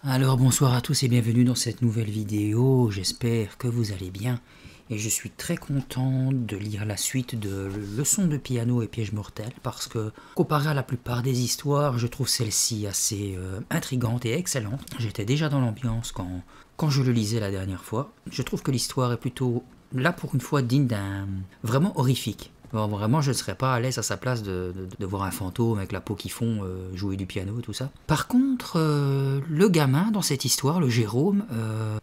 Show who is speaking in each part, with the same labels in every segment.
Speaker 1: Alors bonsoir à tous et bienvenue dans cette nouvelle vidéo, j'espère que vous allez bien et je suis très content de lire la suite de Leçons de piano et pièges mortels parce que comparé à la plupart des histoires, je trouve celle-ci assez intrigante et excellente. J'étais déjà dans l'ambiance quand je le lisais la dernière fois. Je trouve que l'histoire est plutôt, là pour une fois, digne d'un... vraiment horrifique. Bon, vraiment, je ne serais pas à l'aise à sa place de voir un fantôme avec la peau qui fond jouer du piano et tout ça. Par contre, le gamin dans cette histoire, le Jérôme,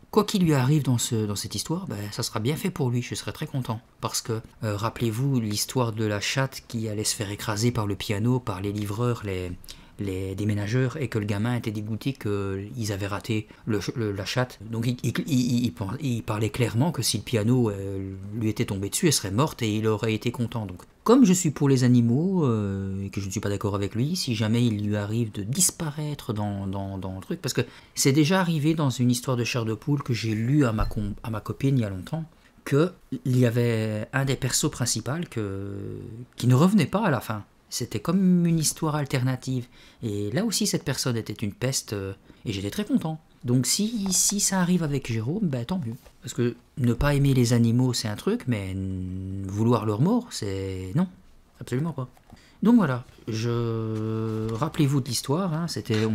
Speaker 1: quoi qu'il lui arrive dans cette histoire, ben, ça sera bien fait pour lui, je serais très content. Parce que, rappelez-vous l'histoire de la chatte qui allait se faire écraser par le piano, par les livreurs, les déménageurs, et que le gamin était dégoûté qu'ils avaient raté la chatte. Donc il parlait clairement que si le piano lui était tombé dessus, elle serait morte et il aurait été content. Donc, comme je suis pour les animaux et que je ne suis pas d'accord avec lui, si jamais il lui arrive de disparaître dans le truc, parce que c'est déjà arrivé dans une histoire de chair de poule que j'ai lu à ma copine il y a longtemps, qu'il y avait un des persos principaux qui ne revenait pas à la fin. C'était comme une histoire alternative. Et là aussi, cette personne était une peste, et j'étais très content. Donc si ça arrive avec Jérôme, ben tant mieux. Parce que ne pas aimer les animaux, c'est un truc, mais vouloir leur mort, c'est... non, absolument pas. Donc voilà, rappelez-vous de l'histoire, hein,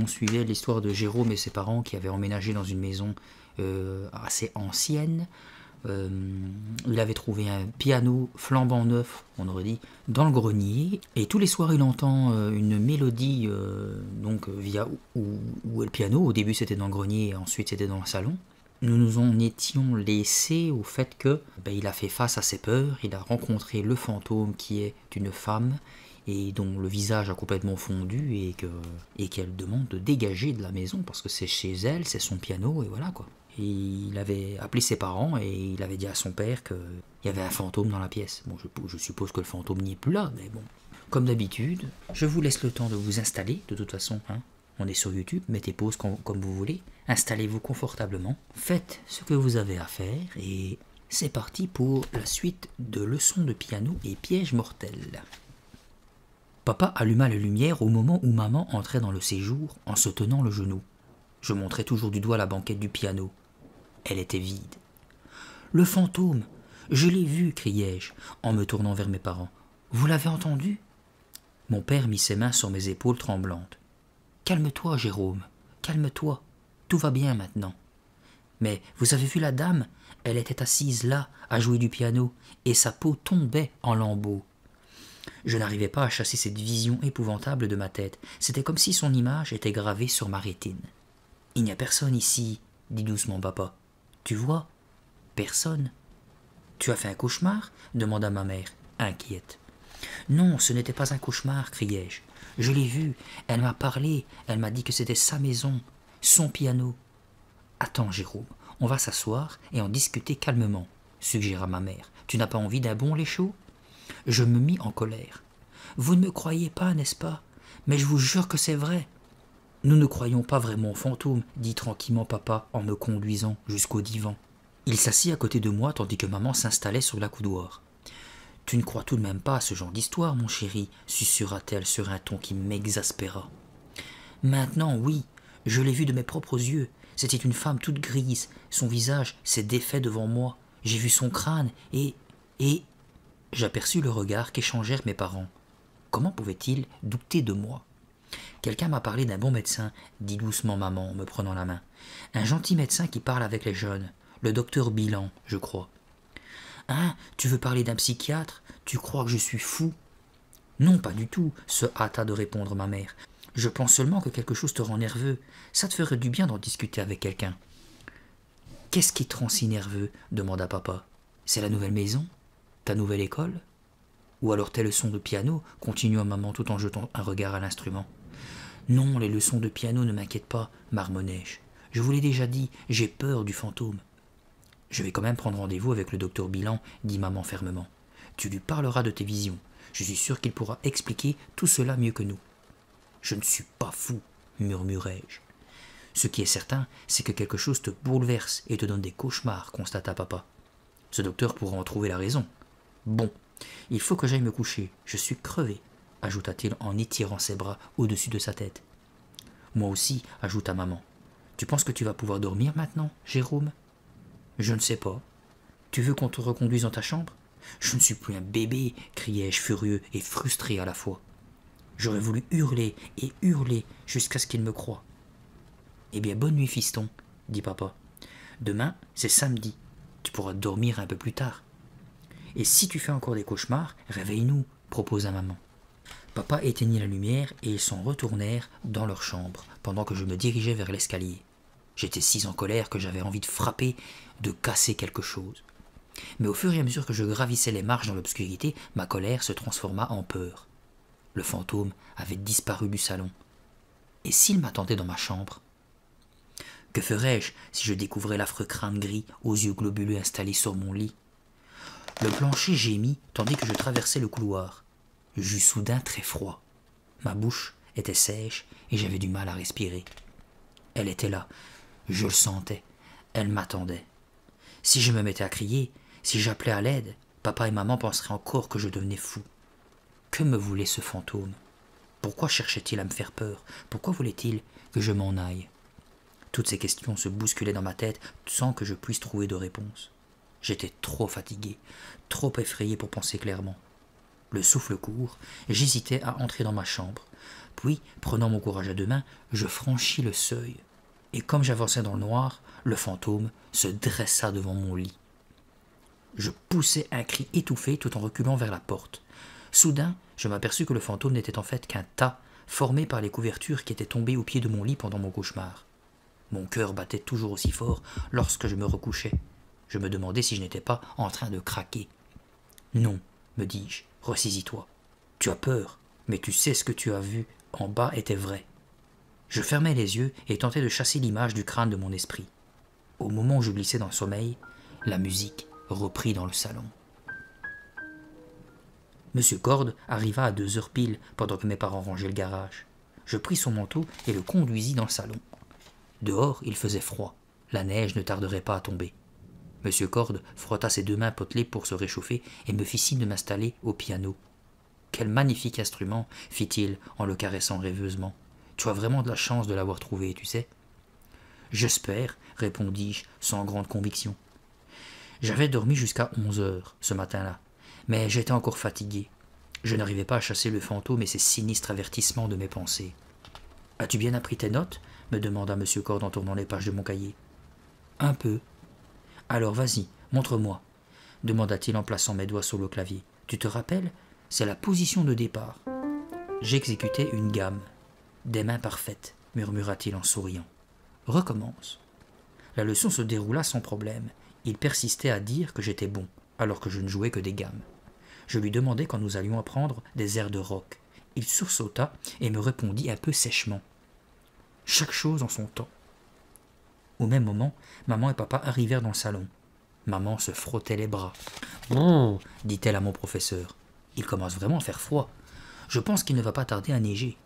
Speaker 1: on suivait l'histoire de Jérôme et ses parents qui avaient emménagé dans une maison assez ancienne. Il avait trouvé un piano flambant neuf, on aurait dit, dans le grenier, et tous les soirs il entend une mélodie donc via où est le piano. Au début c'était dans le grenier et ensuite c'était dans le salon. Nous nous en étions laissés au fait que il a fait face à ses peurs, il a rencontré le fantôme qui est une femme et dont le visage a complètement fondu et qu'elle demande de dégager de la maison parce que c'est chez elle, c'est son piano et voilà quoi. Et il avait appelé ses parents et il avait dit à son père qu'il y avait un fantôme dans la pièce. Bon, je suppose que le fantôme n'y est plus là, mais bon. Comme d'habitude, je vous laisse le temps de vous installer, de toute façon, hein. On est sur YouTube, mettez pause comme vous voulez, installez-vous confortablement, faites ce que vous avez à faire et c'est parti pour la suite de Leçons de piano et pièges mortels. Papa alluma la lumière au moment où maman entrait dans le séjour en se tenant le genou. Je montrais toujours du doigt la banquette du piano. Elle était vide. « Le fantôme, je l'ai vu, criai-je, en me tournant vers mes parents. Vous l'avez entendu ?» Mon père mit ses mains sur mes épaules tremblantes. « Calme-toi, Jérôme, calme-toi, tout va bien maintenant. Mais vous avez vu la dame? Elle était assise là, à jouer du piano, et sa peau tombait en lambeaux. » Je n'arrivais pas à chasser cette vision épouvantable de ma tête. C'était comme si son image était gravée sur ma rétine. « Il n'y a personne ici, dit doucement papa. Tu vois? Personne. Tu as fait un cauchemar? Demanda ma mère, inquiète. Non, ce n'était pas un cauchemar, criai-je. Je l'ai vue, elle m'a parlé, elle m'a dit que c'était sa maison, son piano. Attends, Jérôme, on va s'asseoir et en discuter calmement, suggéra ma mère. Tu n'as pas envie d'un bon lait chaud? Je me mis en colère. Vous ne me croyez pas, n'est-ce pas? Mais je vous jure que c'est vrai. Nous ne croyons pas vraiment aux fantômes, dit tranquillement papa en me conduisant jusqu'au divan. Il s'assit à côté de moi tandis que maman s'installait sur l'accoudoir. « Tu ne crois tout de même pas à ce genre d'histoire, mon chéri, susurra-t-elle sur un ton qui m'exaspéra. Maintenant, oui, je l'ai vue de mes propres yeux. C'était une femme toute grise. Son visage s'est défait devant moi. J'ai vu son crâne et... J'aperçus le regard qu'échangèrent mes parents. Comment pouvaient-ils douter de moi? Quelqu'un m'a parlé d'un bon médecin, dit doucement maman en me prenant la main. Un gentil médecin qui parle avec les jeunes. Le docteur Bilan, je crois. Hein, tu veux parler d'un psychiatre? Tu crois que je suis fou? Non, pas du tout, se hâta de répondre ma mère. Je pense seulement que quelque chose te rend nerveux. Ça te ferait du bien d'en discuter avec quelqu'un. Qu'est-ce qui te rend si nerveux? Demanda papa. C'est la nouvelle maison? Ta nouvelle école? Ou alors tes leçons de piano? Continua maman tout en jetant un regard à l'instrument. Non, les leçons de piano ne m'inquiètent pas, marmonnai-je. Je vous l'ai déjà dit, j'ai peur du fantôme. Je vais quand même prendre rendez-vous avec le docteur Bilan, dit maman fermement. Tu lui parleras de tes visions. Je suis sûr qu'il pourra expliquer tout cela mieux que nous. Je ne suis pas fou, murmurai-je. Ce qui est certain, c'est que quelque chose te bouleverse et te donne des cauchemars, constata papa. Ce docteur pourra en trouver la raison. Bon, il faut que j'aille me coucher, je suis crevé, ajouta-t-il en étirant ses bras au-dessus de sa tête. Moi aussi, ajouta maman. Tu penses que tu vas pouvoir dormir maintenant, Jérôme? Je ne sais pas. Tu veux qu'on te reconduise dans ta chambre? Je ne suis plus un bébé, criai-je furieux et frustré à la fois. J'aurais voulu hurler et hurler jusqu'à ce qu'il me croie. Eh bien, bonne nuit, fiston, dit papa. Demain, c'est samedi. Tu pourras dormir un peu plus tard. Et si tu fais encore des cauchemars, réveille-nous, proposa maman. Papa éteignit la lumière et ils s'en retournèrent dans leur chambre, pendant que je me dirigeais vers l'escalier. J'étais si en colère que j'avais envie de frapper, de casser quelque chose. Mais au fur et à mesure que je gravissais les marches dans l'obscurité, ma colère se transforma en peur. Le fantôme avait disparu du salon. Et s'il m'attendait dans ma chambre? Que ferais-je si je découvrais l'affreux crâne gris aux yeux globuleux installé sur mon lit? Le plancher gémit tandis que je traversais le couloir. J'eus soudain très froid. Ma bouche était sèche et j'avais du mal à respirer. Elle était là, je le sentais, elle m'attendait. Si je me mettais à crier, si j'appelais à l'aide, papa et maman penseraient encore que je devenais fou. Que me voulait ce fantôme? Pourquoi cherchait-il à me faire peur? Pourquoi voulait-il que je m'en aille? Toutes ces questions se bousculaient dans ma tête sans que je puisse trouver de réponse. J'étais trop fatigué, trop effrayé pour penser clairement. Le souffle court, j'hésitais à entrer dans ma chambre. Puis, prenant mon courage à deux mains, je franchis le seuil. Et comme j'avançais dans le noir, le fantôme se dressa devant mon lit. Je poussai un cri étouffé tout en reculant vers la porte. Soudain, je m'aperçus que le fantôme n'était en fait qu'un tas formé par les couvertures qui étaient tombées au pied de mon lit pendant mon cauchemar. Mon cœur battait toujours aussi fort lorsque je me recouchais. Je me demandais si je n'étais pas en train de craquer. « Non, me dis-je, ressaisis-toi. Tu as peur, mais tu sais ce que tu as vu en bas était vrai. » Je fermai les yeux et tentais de chasser l'image du crâne de mon esprit. Au moment où je glissais dans le sommeil, la musique reprit dans le salon. Monsieur Corde arriva à 2 heures pile pendant que mes parents rangeaient le garage. Je pris son manteau et le conduisis dans le salon. Dehors, il faisait froid. La neige ne tarderait pas à tomber. Monsieur Corde frotta ses 2 mains potelées pour se réchauffer et me fit signe de m'installer au piano. « Quel magnifique instrument !» fit-il en le caressant rêveusement. « Tu as vraiment de la chance de l'avoir trouvé, tu sais. »« J'espère, » répondis-je sans grande conviction. J'avais dormi jusqu'à 11 heures ce matin-là, mais j'étais encore fatigué. Je n'arrivais pas à chasser le fantôme et ses sinistres avertissements de mes pensées. « As-tu bien appris tes notes ?» me demanda monsieur Corde en tournant les pages de mon cahier. « Un peu. »« Alors vas-y, montre-moi, » demanda-t-il en plaçant mes doigts sur le clavier. « Tu te rappelles? C'est la position de départ. » J'exécutais une gamme. « Des mains parfaites, » murmura-t-il en souriant. « Recommence. » La leçon se déroula sans problème. Il persistait à dire que j'étais bon, alors que je ne jouais que des gammes. Je lui demandai quand nous allions apprendre des airs de rock. Il sursauta et me répondit un peu sèchement. « Chaque chose en son temps. » Au même moment, maman et papa arrivèrent dans le salon. Maman se frottait les bras. « Oh !» dit-elle à mon professeur. « Il commence vraiment à faire froid. Je pense qu'il ne va pas tarder à neiger. »«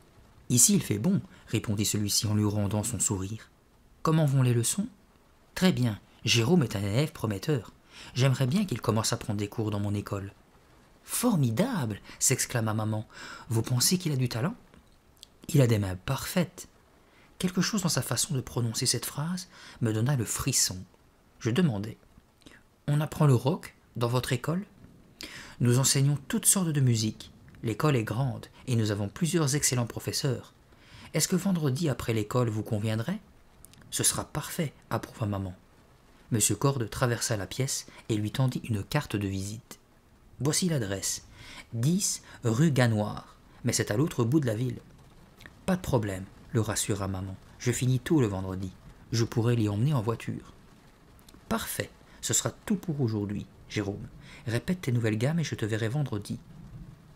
Speaker 1: Ici, il fait bon, » répondit celui-ci en lui rendant son sourire. « Comment vont les leçons ?»« Très bien. Jérôme est un élève prometteur. J'aimerais bien qu'il commence à prendre des cours dans mon école. »« Formidable !» s'exclama maman. « Vous pensez qu'il a du talent ?»« Il a des mains parfaites. » Quelque chose dans sa façon de prononcer cette phrase me donna le frisson. Je demandai. « On apprend le rock dans votre école ?»« Nous enseignons toutes sortes de musique. L'école est grande et nous avons plusieurs excellents professeurs. Est-ce que vendredi après l'école vous conviendrait ?»« Ce sera parfait, » approuva maman. Monsieur Corde traversa la pièce et lui tendit une carte de visite. « Voici l'adresse. 10 rue Ganoire, mais c'est à l'autre bout de la ville. »« Pas de problème, » le rassura maman. « Je finis tôt le vendredi. Je pourrai l'y emmener en voiture. »« Parfait, ce sera tout pour aujourd'hui, Jérôme. Répète tes nouvelles gammes et je te verrai vendredi. »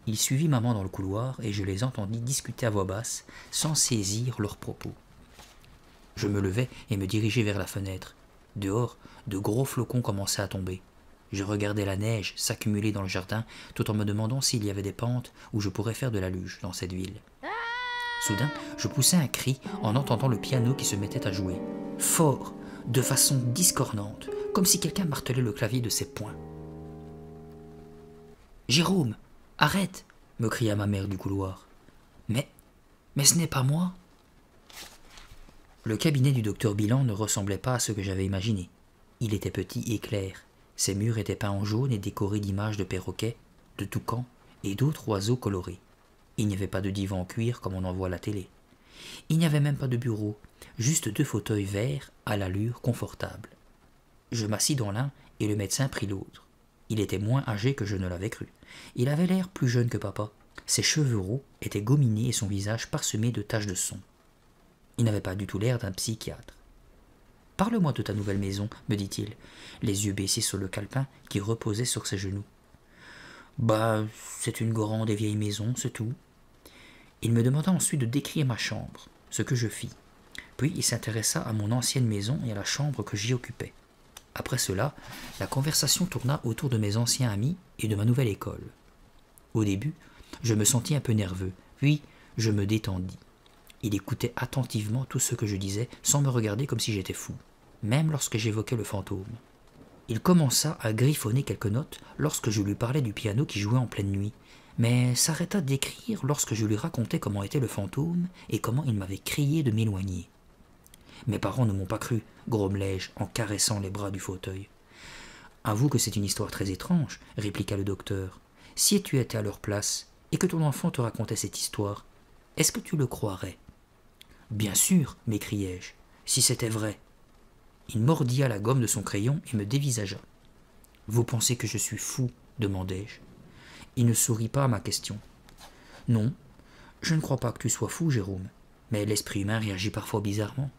Speaker 1: Il suivit maman dans le couloir et je les entendis discuter à voix basse, sans saisir leurs propos. Je me levai et me dirigeai vers la fenêtre. Dehors, de gros flocons commençaient à tomber. Je regardais la neige s'accumuler dans le jardin, tout en me demandant s'il y avait des pentes où je pourrais faire de la luge dans cette ville. Soudain, je poussai un cri en entendant le piano qui se mettait à jouer. Fort, de façon discordante, comme si quelqu'un martelait le clavier de ses poings. « Jérôme, arrête !» me cria ma mère du couloir. « Mais ce n'est pas moi !» Le cabinet du docteur Bilan ne ressemblait pas à ce que j'avais imaginé. Il était petit et clair. Ses murs étaient peints en jaune et décorés d'images de perroquets, de toucans et d'autres oiseaux colorés. Il n'y avait pas de divan en cuir comme on en voit à la télé. Il n'y avait même pas de bureau, juste 2 fauteuils verts à l'allure confortable. Je m'assis dans l'un et le médecin prit l'autre. Il était moins âgé que je ne l'avais cru. Il avait l'air plus jeune que papa. Ses cheveux roux étaient gominés et son visage parsemé de taches de son. Il n'avait pas du tout l'air d'un psychiatre. « Parle-moi de ta nouvelle maison, me dit-il, les yeux baissés sur le calepin qui reposait sur ses genoux. « Bah, c'est une grande et vieille maison, c'est tout. » Il me demanda ensuite de décrire ma chambre, ce que je fis. Puis il s'intéressa à mon ancienne maison et à la chambre que j'y occupais. Après cela, la conversation tourna autour de mes anciens amis et de ma nouvelle école. Au début, je me sentis un peu nerveux, puis je me détendis. Il écoutait attentivement tout ce que je disais sans me regarder comme si j'étais fou, même lorsque j'évoquais le fantôme. Il commença à griffonner quelques notes lorsque je lui parlais du piano qui jouait en pleine nuit, mais s'arrêta d'écrire lorsque je lui racontais comment était le fantôme et comment il m'avait crié de m'éloigner. Mes parents ne m'ont pas cru, grommelai-je en caressant les bras du fauteuil. Avoue que c'est une histoire très étrange, répliqua le docteur. Si tu étais à leur place et que ton enfant te racontait cette histoire, est-ce que tu le croirais? Bien sûr, m'écriai-je, si c'était vrai. Il mordilla la gomme de son crayon et me dévisagea. Vous pensez que je suis fou? Demandai-je. Il ne sourit pas à ma question. Non, je ne crois pas que tu sois fou, Jérôme, mais l'esprit humain réagit parfois bizarrement.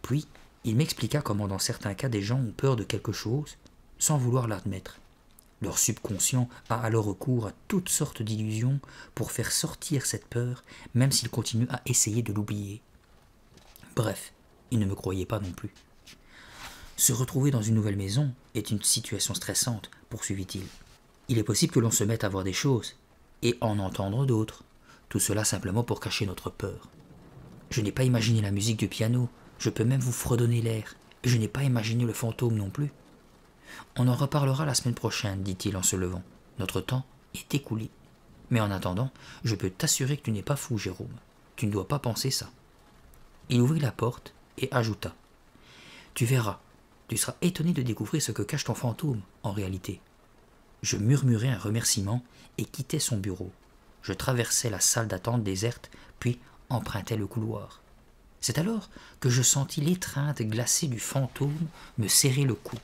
Speaker 1: Puis, il m'expliqua comment dans certains cas des gens ont peur de quelque chose sans vouloir l'admettre. Leur subconscient a alors recours à toutes sortes d'illusions pour faire sortir cette peur, même s'ils continuent à essayer de l'oublier. Bref, il ne me croyait pas non plus. Se retrouver dans une nouvelle maison est une situation stressante, poursuivit-il. Il est possible que l'on se mette à voir des choses, et en entendre d'autres. Tout cela simplement pour cacher notre peur. Je n'ai pas imaginé la musique du piano, je peux même vous fredonner l'air, et je n'ai pas imaginé le fantôme non plus. On en reparlera la semaine prochaine, dit-il en se levant. Notre temps est écoulé. Mais en attendant, je peux t'assurer que tu n'es pas fou, Jérôme. Tu ne dois pas penser ça. Il ouvrit la porte et ajouta. Tu verras, tu seras étonné de découvrir ce que cache ton fantôme, en réalité. Je murmurai un remerciement et quittai son bureau. Je traversai la salle d'attente déserte, puis empruntai le couloir. C'est alors que je sentis l'étreinte glacée du fantôme me serrer le cou.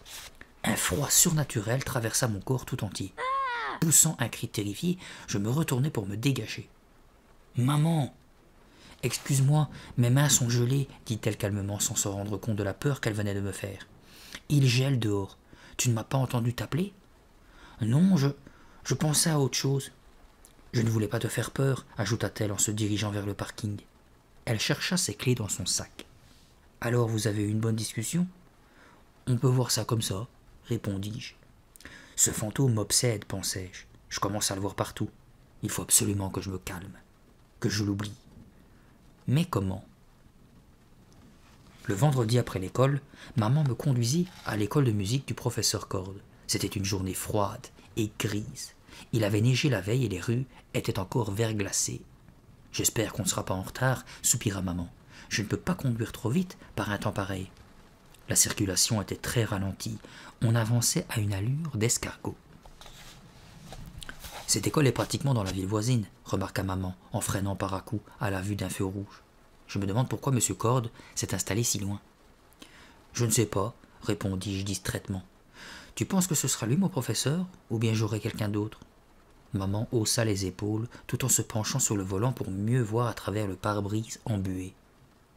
Speaker 1: Un froid surnaturel traversa mon corps tout entier. Poussant un cri terrifié, je me retournai pour me dégager. « Maman !»« Excuse-moi, mes mains sont gelées, dit-elle calmement sans se rendre compte de la peur qu'elle venait de me faire. Il gèle dehors. Tu ne m'as pas entendu t'appeler ? Non, je pensais à autre chose. Je ne voulais pas te faire peur, ajouta-t-elle en se dirigeant vers le parking. Elle chercha ses clés dans son sac. Alors vous avez eu une bonne discussion ? On peut voir ça comme ça, répondis-je. Ce fantôme m'obsède, pensai-je. Je commence à le voir partout. Il faut absolument que je me calme, que je l'oublie. Mais comment ? Le vendredi après l'école, maman me conduisit à l'école de musique du professeur Cord. C'était une journée froide et grise. Il avait neigé la veille et les rues étaient encore verglacées. « J'espère qu'on ne sera pas en retard, soupira maman. Je ne peux pas conduire trop vite par un temps pareil. » La circulation était très ralentie. On avançait à une allure d'escargot. « Cette école est pratiquement dans la ville voisine, remarqua maman en freinant par à coup à la vue d'un feu rouge. Je me demande pourquoi M. Cord s'est installé si loin. Je ne sais pas, répondis-je distraitement. Tu penses que ce sera lui mon professeur, ou bien j'aurai quelqu'un d'autre? Maman haussa les épaules tout en se penchant sur le volant pour mieux voir à travers le pare-brise embué.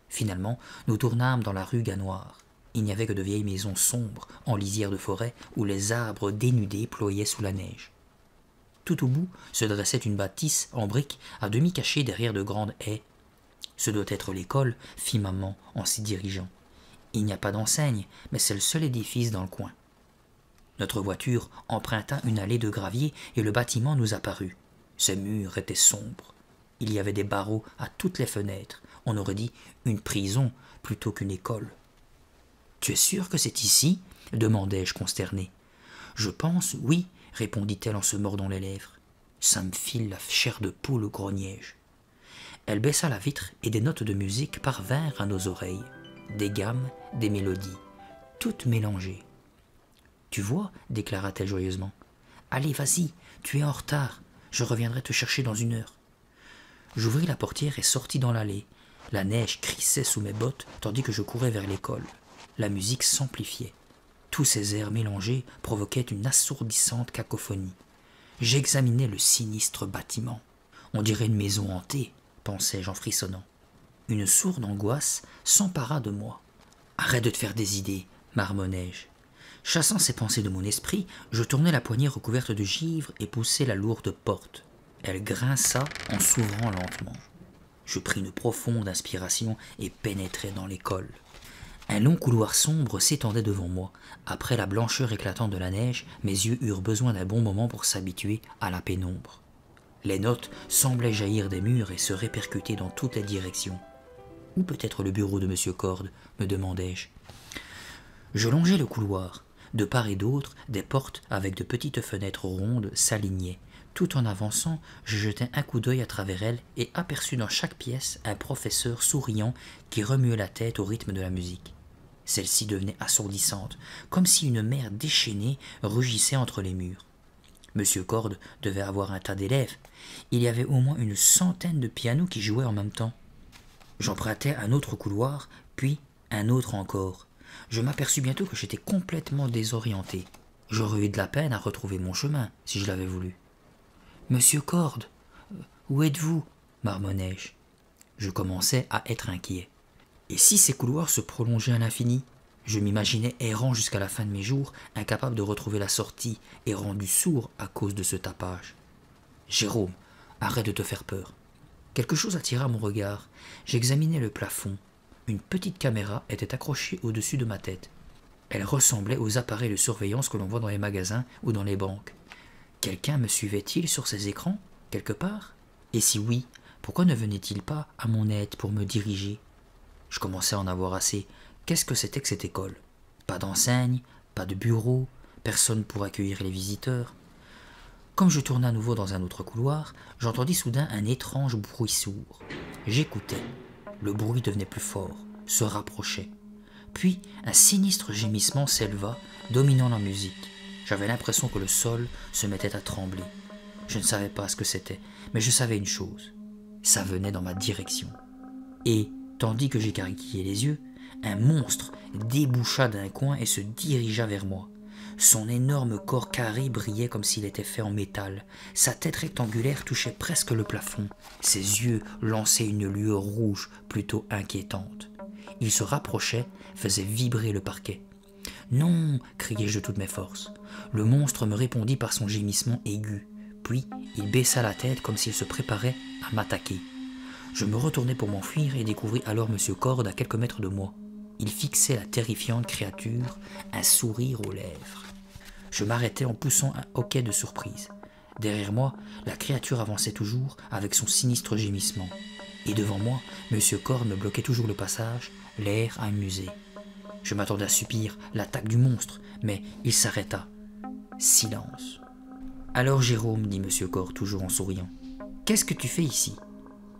Speaker 1: Finalement, nous tournâmes dans la rue Ganoire. Il n'y avait que de vieilles maisons sombres, en lisière de forêt, où les arbres dénudés ployaient sous la neige. Tout au bout se dressait une bâtisse en briques à demi cachée derrière de grandes haies. Ce doit être l'école, fit maman en s'y dirigeant. Il n'y a pas d'enseigne, mais c'est le seul édifice dans le coin. Notre voiture emprunta une allée de gravier et le bâtiment nous apparut. Ses murs étaient sombres. Il y avait des barreaux à toutes les fenêtres. On aurait dit une prison plutôt qu'une école. « Tu es sûr que c'est ici ?» demandai-je consterné. « Je pense, oui, » répondit-elle en se mordant les lèvres. « Ça me file la chair de poule, grognai-je. » Elle baissa la vitre et des notes de musique parvinrent à nos oreilles. des gammes, des mélodies, toutes mélangées. « Tu vois, déclara-t-elle joyeusement. « Allez, vas-y, tu es en retard, je reviendrai te chercher dans 1 heure. » J'ouvris la portière et sortis dans l'allée. La neige crissait sous mes bottes tandis que je courais vers l'école. La musique s'amplifiait. Tous ces airs mélangés provoquaient une assourdissante cacophonie. J'examinais le sinistre bâtiment. On dirait une maison hantée, pensais-je en frissonnant. Une sourde angoisse s'empara de moi. « Arrête de te faire des idées, marmonnai-je. » Chassant ces pensées de mon esprit, je tournai la poignée recouverte de givre et poussai la lourde porte. Elle grinça en s'ouvrant lentement. Je pris une profonde inspiration et pénétrai dans l'école. Un long couloir sombre s'étendait devant moi. Après la blancheur éclatante de la neige, mes yeux eurent besoin d'un bon moment pour s'habituer à la pénombre. Les notes semblaient jaillir des murs et se répercuter dans toutes les directions. « Où peut être le bureau de M. Cord ?» me demandai-je. Je longeai le couloir. De part et d'autre, des portes avec de petites fenêtres rondes s'alignaient. Tout en avançant, je jetai un coup d'œil à travers elles et aperçus dans chaque pièce un professeur souriant qui remuait la tête au rythme de la musique. Celle-ci devenait assourdissante, comme si une mer déchaînée rugissait entre les murs. Monsieur Cord devait avoir un tas d'élèves. Il y avait au moins une centaine de pianos qui jouaient en même temps. J'empruntai un autre couloir, puis un autre encore. Je m'aperçus bientôt que j'étais complètement désorienté. J'aurais eu de la peine à retrouver mon chemin, si je l'avais voulu. « Monsieur Cord, où êtes-vous » marmonnai-je. Je commençais à être inquiet. Et si ces couloirs se prolongeaient à l'infini? Je m'imaginais errant jusqu'à la fin de mes jours, incapable de retrouver la sortie et rendu sourd à cause de ce tapage. « Jérôme, arrête de te faire peur. » Quelque chose attira mon regard. J'examinai le plafond. Une petite caméra était accrochée au-dessus de ma tête. Elle ressemblait aux appareils de surveillance que l'on voit dans les magasins ou dans les banques. Quelqu'un me suivait-il sur ces écrans, quelque part? Et si oui, pourquoi ne venait-il pas à mon aide pour me diriger? Je commençais à en avoir assez. Qu'est-ce que c'était que cette école? Pas d'enseigne, pas de bureau, personne pour accueillir les visiteurs. Comme je tournai à nouveau dans un autre couloir, j'entendis soudain un étrange bruit sourd. J'écoutais. Le bruit devenait plus fort, se rapprochait. Puis un sinistre gémissement s'éleva, dominant la musique. J'avais l'impression que le sol se mettait à trembler. Je ne savais pas ce que c'était, mais je savais une chose. Ça venait dans ma direction. Et, tandis que j'écarquillais les yeux, un monstre déboucha d'un coin et se dirigea vers moi. Son énorme corps carré brillait comme s'il était fait en métal. Sa tête rectangulaire touchait presque le plafond. Ses yeux lançaient une lueur rouge plutôt inquiétante. Il se rapprochait, faisait vibrer le parquet. « Non !» criai-je de toutes mes forces. Le monstre me répondit par son gémissement aigu. Puis il baissa la tête comme s'il se préparait à m'attaquer. Je me retournai pour m'enfuir et découvris alors M. Cord à quelques mètres de moi. Il fixait la terrifiante créature, un sourire aux lèvres. Je m'arrêtai en poussant un hoquet de surprise. Derrière moi, la créature avançait toujours avec son sinistre gémissement. Et devant moi, M. Cord me bloquait toujours le passage, l'air amusé. Je m'attendais à subir l'attaque du monstre, mais il s'arrêta. Silence. « Alors Jérôme, dit M. Cord, toujours en souriant, qu'est-ce que tu fais ici ?»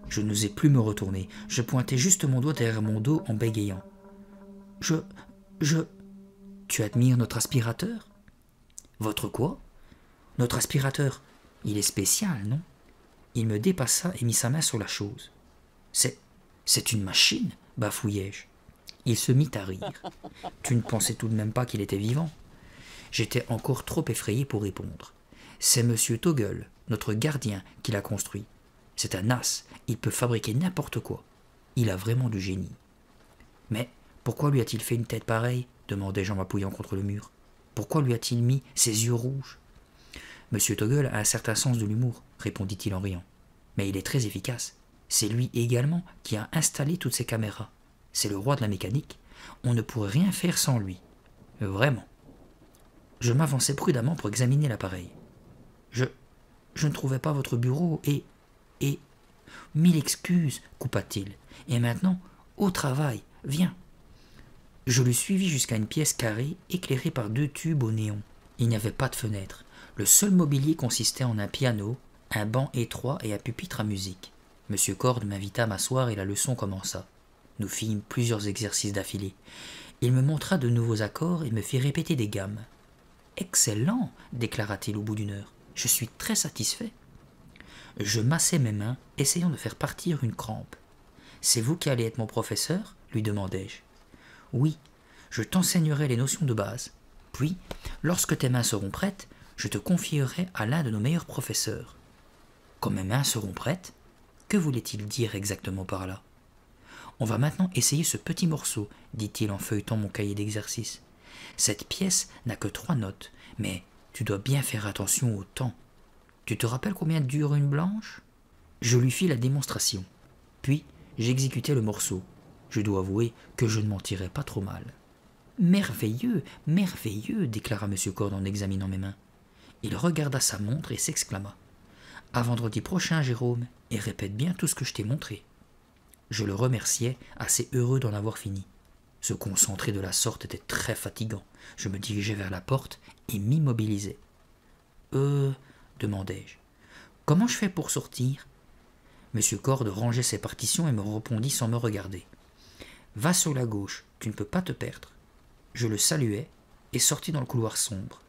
Speaker 1: Je n'osais plus me retourner. Je pointais juste mon doigt derrière mon dos en bégayant. Tu admires notre aspirateur ? Votre quoi ? Notre aspirateur. Il est spécial, non ? Il me dépassa et mit sa main sur la chose. C'est une machine, bafouillai-je. Il se mit à rire. Tu ne pensais tout de même pas qu'il était vivant ? J'étais encore trop effrayé pour répondre. C'est monsieur Toggle, notre gardien, qui l'a construit. C'est un as, il peut fabriquer n'importe quoi. Il a vraiment du génie. Mais pourquoi lui a-t-il fait une tête pareille ? Demandai-je en m'appuyant contre le mur. Pourquoi lui a-t-il mis ses yeux rouges ? Monsieur Toggle a un certain sens de l'humour, répondit-il en riant. Mais il est très efficace. C'est lui également qui a installé toutes ces caméras. C'est le roi de la mécanique. On ne pourrait rien faire sans lui. Vraiment. Je m'avançai prudemment pour examiner l'appareil. Je ne trouvais pas votre bureau et... Mille excuses, coupa-t-il. Et maintenant, au travail, viens. Je le suivis jusqu'à une pièce carrée éclairée par 2 tubes au néon. Il n'y avait pas de fenêtre. Le seul mobilier consistait en un piano, un banc étroit et un pupitre à musique. Monsieur Cord m'invita à m'asseoir et la leçon commença. Nous fîmes plusieurs exercices d'affilée. Il me montra de nouveaux accords et me fit répéter des gammes. « Excellent !» déclara-t-il au bout d'une heure. « Je suis très satisfait. » Je massai mes mains, essayant de faire partir une crampe. « C'est vous qui allez être mon professeur ?» lui demandai-je. « Oui, je t'enseignerai les notions de base. Puis, lorsque tes mains seront prêtes, je te confierai à l'un de nos meilleurs professeurs. » « Quand mes mains seront prêtes, que voulait-il dire exactement par là ? On va maintenant essayer ce petit morceau, dit-il en feuilletant mon cahier d'exercice. Cette pièce n'a que 3 notes, mais tu dois bien faire attention au temps. Tu te rappelles combien dure une blanche ? Je lui fis la démonstration. Puis, j'exécutai le morceau. Je dois avouer que je ne m'en tirais pas trop mal. Merveilleux, merveilleux, déclara M. Cord en examinant mes mains. Il regarda sa montre et s'exclama. À vendredi prochain, Jérôme, et répète bien tout ce que je t'ai montré. Je le remerciai, assez heureux d'en avoir fini. Se concentrer de la sorte était très fatigant. Je me dirigeai vers la porte et m'immobilisai. Demandai-je. Comment je fais pour sortir ? M. Cord rangeait ses partitions et me répondit sans me regarder. Va sur la gauche, tu ne peux pas te perdre. Je le saluai et sortis dans le couloir sombre.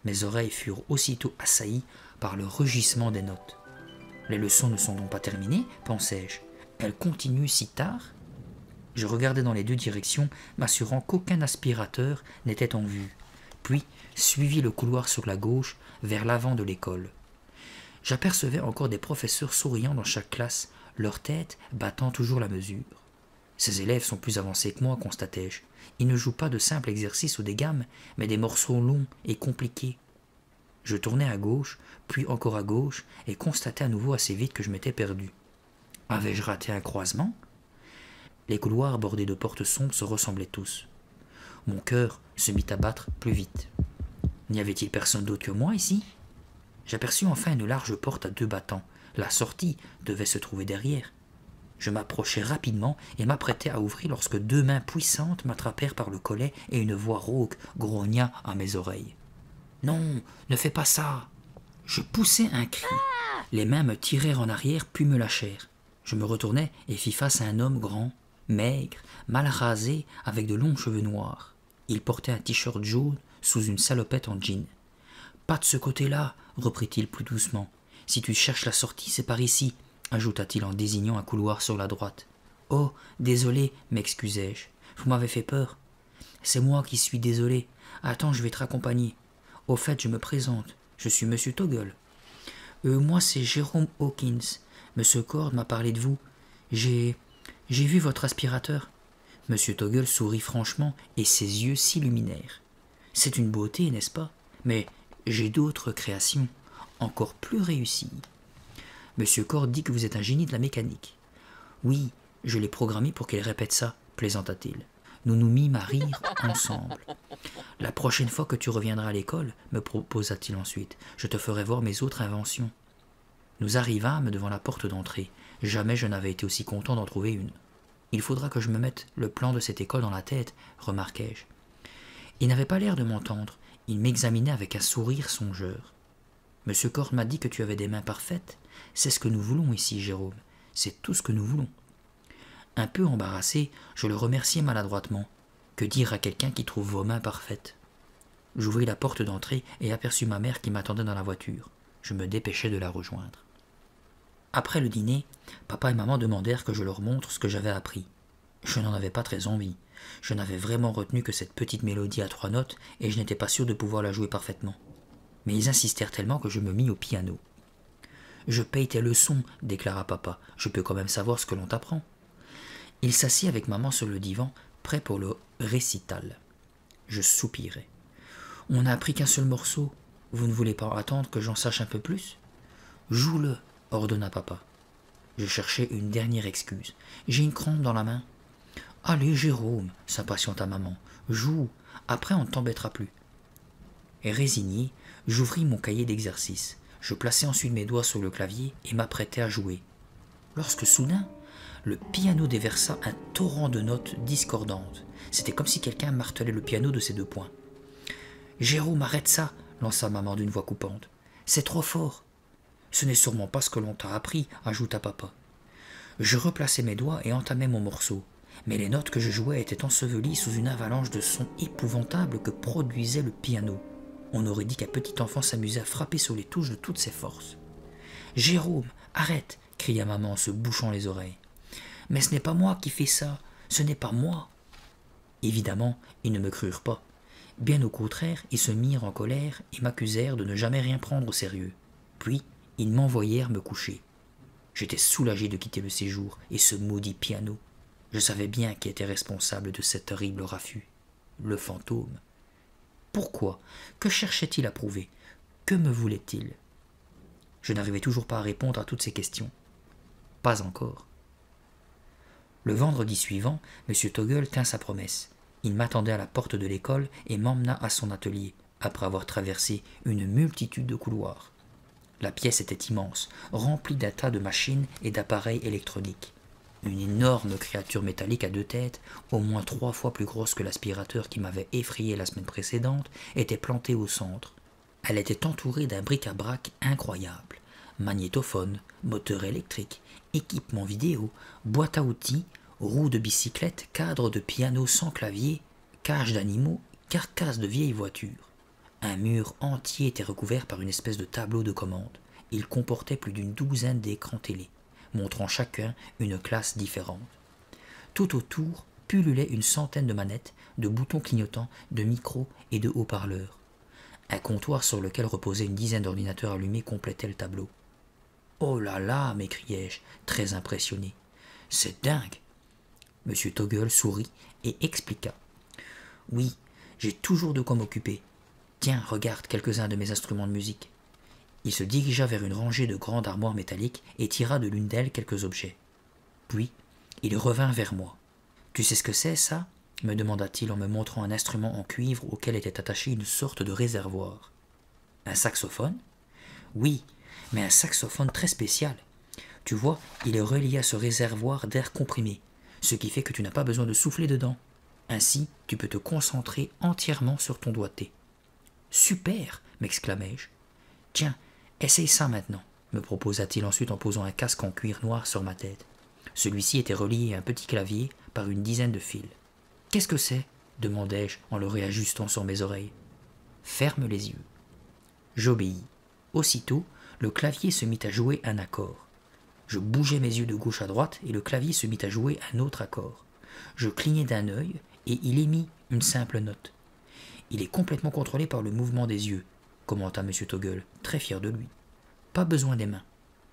Speaker 1: Mes oreilles furent aussitôt assaillies par le rugissement des notes. Les leçons ne sont donc pas terminées, pensai-je. Elles continuent si tard ? Je regardai dans les 2 directions, m'assurant qu'aucun aspirateur n'était en vue, puis suivis le couloir sur la gauche vers l'avant de l'école. J'apercevais encore des professeurs souriant dans chaque classe, leur tête battant toujours la mesure. Ces élèves sont plus avancés que moi, constatai-je. Ils ne jouent pas de simples exercices ou des gammes, mais des morceaux longs et compliqués. Je tournai à gauche, puis encore à gauche, et constatai à nouveau assez vite que je m'étais perdu. Avais-je raté un croisement ? Les couloirs bordés de portes sombres se ressemblaient tous. Mon cœur se mit à battre plus vite. N'y avait-il personne d'autre que moi ici ? J'aperçus enfin une large porte à 2 battants. La sortie devait se trouver derrière. Je m'approchai rapidement et m'apprêtai à ouvrir lorsque 2 mains puissantes m'attrapèrent par le collet et une voix rauque grogna à mes oreilles. « Non, ne fais pas ça !» Je poussai un cri. Les mains me tirèrent en arrière puis me lâchèrent. Je me retournai et fis face à un homme grand, maigre, mal rasé, avec de longs cheveux noirs. Il portait un t-shirt jaune sous une salopette en jean. « Pas de ce côté-là, reprit-il plus doucement. Si tu cherches la sortie, c'est par ici, ajouta-t-il en désignant un couloir sur la droite. Oh, désolé, m'excusai-je. Vous m'avez fait peur. C'est moi qui suis désolé. Attends, je vais te raccompagner. Au fait, je me présente. Je suis Monsieur Toggle. Moi, c'est Jérôme Hawkins. Monsieur Cord m'a parlé de vous. J'ai vu votre aspirateur. Monsieur Toggle sourit franchement et ses yeux s'illuminèrent. C'est une beauté, n'est-ce pas ? Mais j'ai d'autres créations, encore plus réussies. Monsieur Cord dit que vous êtes un génie de la mécanique. Oui, je l'ai programmé pour qu'il répète ça, plaisanta-t-il. Nous nous mîmes à rire ensemble. La prochaine fois que tu reviendras à l'école, me proposa-t-il ensuite, je te ferai voir mes autres inventions. Nous arrivâmes devant la porte d'entrée. Jamais je n'avais été aussi content d'en trouver une. Il faudra que je me mette le plan de cette école dans la tête, remarquai-je. Il n'avait pas l'air de m'entendre. Il m'examinait avec un sourire songeur. Monsieur Cord m'a dit que tu avais des mains parfaites. C'est ce que nous voulons ici, Jérôme. C'est tout ce que nous voulons. Un peu embarrassé, je le remerciai maladroitement. Que dire à quelqu'un qui trouve vos mains parfaites ? J'ouvris la porte d'entrée et aperçus ma mère qui m'attendait dans la voiture. Je me dépêchai de la rejoindre. Après le dîner, papa et maman demandèrent que je leur montre ce que j'avais appris. Je n'en avais pas très envie. Je n'avais vraiment retenu que cette petite mélodie à 3 notes et je n'étais pas sûr de pouvoir la jouer parfaitement. Mais ils insistèrent tellement que je me mis au piano. « Je paye tes leçons, déclara papa. Je peux quand même savoir ce que l'on t'apprend. » Il s'assit avec maman sur le divan, prêt pour le récital. Je soupirai. « On n'a appris qu'un seul morceau. Vous ne voulez pas attendre que j'en sache un peu plus ? » « Joue-le, ordonna papa. Je cherchai une dernière excuse. « J'ai une crampe dans la main. »« Allez, Jérôme, s'impatienta maman. Joue, après on ne t'embêtera plus. » Et résigné, j'ouvris mon cahier d'exercices. Je plaçai ensuite mes doigts sur le clavier et m'apprêtai à jouer. Lorsque soudain, le piano déversa un torrent de notes discordantes. C'était comme si quelqu'un martelait le piano de ses 2 poings. « Jérôme, arrête ça !» lança maman d'une voix coupante. « C'est trop fort !»« Ce n'est sûrement pas ce que l'on t'a appris » ajouta papa. Je replaçai mes doigts et entamai mon morceau. mais les notes que je jouais étaient ensevelies sous une avalanche de sons épouvantables que produisait le piano. On aurait dit qu'un petit enfant s'amusait à frapper sur les touches de toutes ses forces. « Jérôme, arrête !» cria maman en se bouchant les oreilles. « Mais ce n'est pas moi qui fais ça, ce n'est pas moi !» Évidemment, ils ne me crurent pas. Bien au contraire, ils se mirent en colère et m'accusèrent de ne jamais rien prendre au sérieux. Puis, ils m'envoyèrent me coucher. J'étais soulagé de quitter le séjour et ce maudit piano. Je savais bien qui était responsable de cet horrible raffut. Le fantôme. Pourquoi? Que cherchait-il à prouver? Que me voulait-il? Je n'arrivais toujours pas à répondre à toutes ces questions. Pas encore. Le vendredi suivant, M. Toggle tint sa promesse. Il m'attendait à la porte de l'école et m'emmena à son atelier, après avoir traversé une multitude de couloirs. La pièce était immense, remplie d'un tas de machines et d'appareils électroniques. Une énorme créature métallique à 2 têtes, au moins 3 fois plus grosse que l'aspirateur qui m'avait effrayé la semaine précédente, était plantée au centre. Elle était entourée d'un bric-à-brac incroyable. Magnétophone, moteur électrique, équipement vidéo, boîte à outils, roues de bicyclette, cadre de piano sans clavier, cage d'animaux, carcasse de vieilles voitures. Un mur entier était recouvert par une espèce de tableau de commande. Il comportait plus d'une douzaine d'écrans télé, montrant chacun une classe différente. Tout autour pullulaient une centaine de manettes, de boutons clignotants, de micros et de haut-parleurs. Un comptoir sur lequel reposait une dizaine d'ordinateurs allumés complétait le tableau. « Oh là là !» m'écriai-je, très impressionné. « C'est dingue !» M. Toggle sourit et expliqua. « Oui, j'ai toujours de quoi m'occuper. Tiens, regarde quelques-uns de mes instruments de musique. » Il se dirigea vers une rangée de grandes armoires métalliques et tira de l'une d'elles quelques objets. Puis, il revint vers moi. « Tu sais ce que c'est, ça ?» me demanda-t-il en me montrant un instrument en cuivre auquel était attaché une sorte de réservoir. « Un saxophone ?»« Oui, mais un saxophone très spécial. Tu vois, il est relié à ce réservoir d'air comprimé, ce qui fait que tu n'as pas besoin de souffler dedans. Ainsi, tu peux te concentrer entièrement sur ton doigté. »« Super !» m'exclamai-je. « Tiens, essaye ça maintenant, me proposa-t-il ensuite en posant un casque en cuir noir sur ma tête. Celui-ci était relié à un petit clavier par une dizaine de fils. « Qu'est-ce que c'est ?» demandai-je en le réajustant sur mes oreilles. « Ferme les yeux. » J'obéis. Aussitôt, le clavier se mit à jouer un accord. Je bougeai mes yeux de gauche à droite et le clavier se mit à jouer un autre accord. Je clignai d'un œil et il émit une simple note. « Il est complètement contrôlé par le mouvement des yeux, » commenta M. Toggle, très fier de lui. « Pas besoin des mains. »«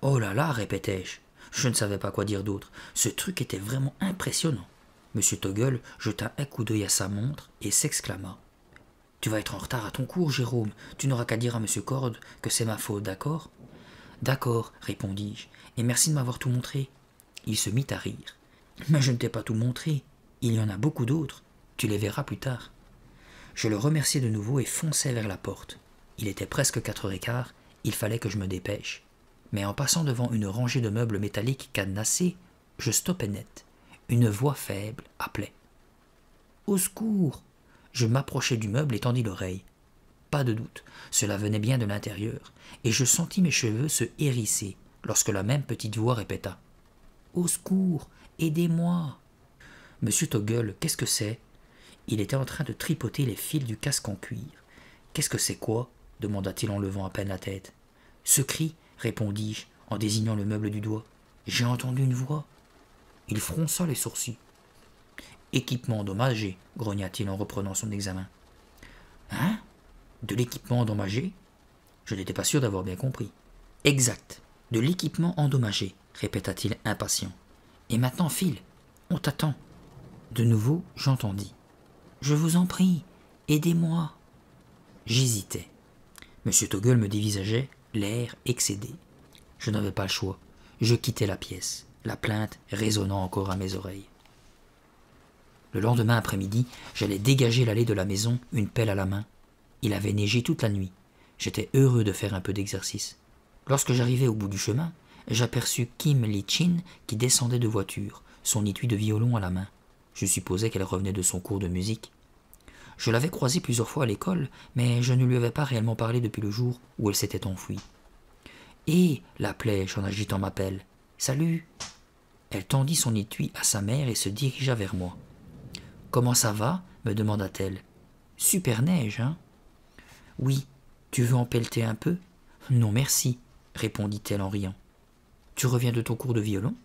Speaker 1: Oh là là !» répétai-je. Je ne savais pas quoi dire d'autre. Ce truc était vraiment impressionnant. M. Toggle jeta un coup d'œil à sa montre et s'exclama. « Tu vas être en retard à ton cours, Jérôme. Tu n'auras qu'à dire à M. Cord que c'est ma faute, d'accord ?»« D'accord, répondis-je, et merci de m'avoir tout montré. » Il se mit à rire. « Mais je ne t'ai pas tout montré. Il y en a beaucoup d'autres. Tu les verras plus tard. » Je le remerciai de nouveau et fonçai vers la porte. Il était presque 4h15, il fallait que je me dépêche. Mais en passant devant une rangée de meubles métalliques cadenassés, je stoppai net. Une voix faible appelait. « Au secours !» Je m'approchai du meuble et tendis l'oreille. Pas de doute, cela venait bien de l'intérieur, et je sentis mes cheveux se hérisser lorsque la même petite voix répéta. « Au secours, aidez-moi !» « Monsieur Toggle, qu'est-ce que c'est ?» Il était en train de tripoter les fils du casque en cuir. « Qu'est-ce que c'est quoi ?» demanda-t-il en levant à peine la tête. « Ce cri, répondis-je en désignant le meuble du doigt. J'ai entendu une voix. Il fronça les sourcils. Équipement endommagé, grogna-t-il en reprenant son examen. Hein? De l'équipement endommagé? Je n'étais pas sûr d'avoir bien compris. Exact, de l'équipement endommagé, répéta-t-il impatient. Et maintenant, file, on t'attend. De nouveau, j'entendis. Je vous en prie, aidez-moi. J'hésitais. Monsieur Toggle me dévisageait, l'air excédé. Je n'avais pas le choix. Je quittai la pièce, la plainte résonnant encore à mes oreilles. Le lendemain après-midi, j'allais dégager l'allée de la maison, une pelle à la main. Il avait neigé toute la nuit. J'étais heureux de faire un peu d'exercice. Lorsque j'arrivai au bout du chemin, j'aperçus Kim Lee-Chin qui descendait de voiture, son étui de violon à la main. Je supposais qu'elle revenait de son cours de musique. Je l'avais croisée plusieurs fois à l'école, mais je ne lui avais pas réellement parlé depuis le jour où elle s'était enfuie. « Hé !» l'appelai-je en agitant ma pelle. « Salut !» Elle tendit son étui à sa mère et se dirigea vers moi. « Comment ça va ?» me demanda-t-elle. « Super neige, hein ?»« Oui. Tu veux en pelleter un peu ?»« Non, merci, » répondit-elle en riant. « Tu reviens de ton cours de violon ?»«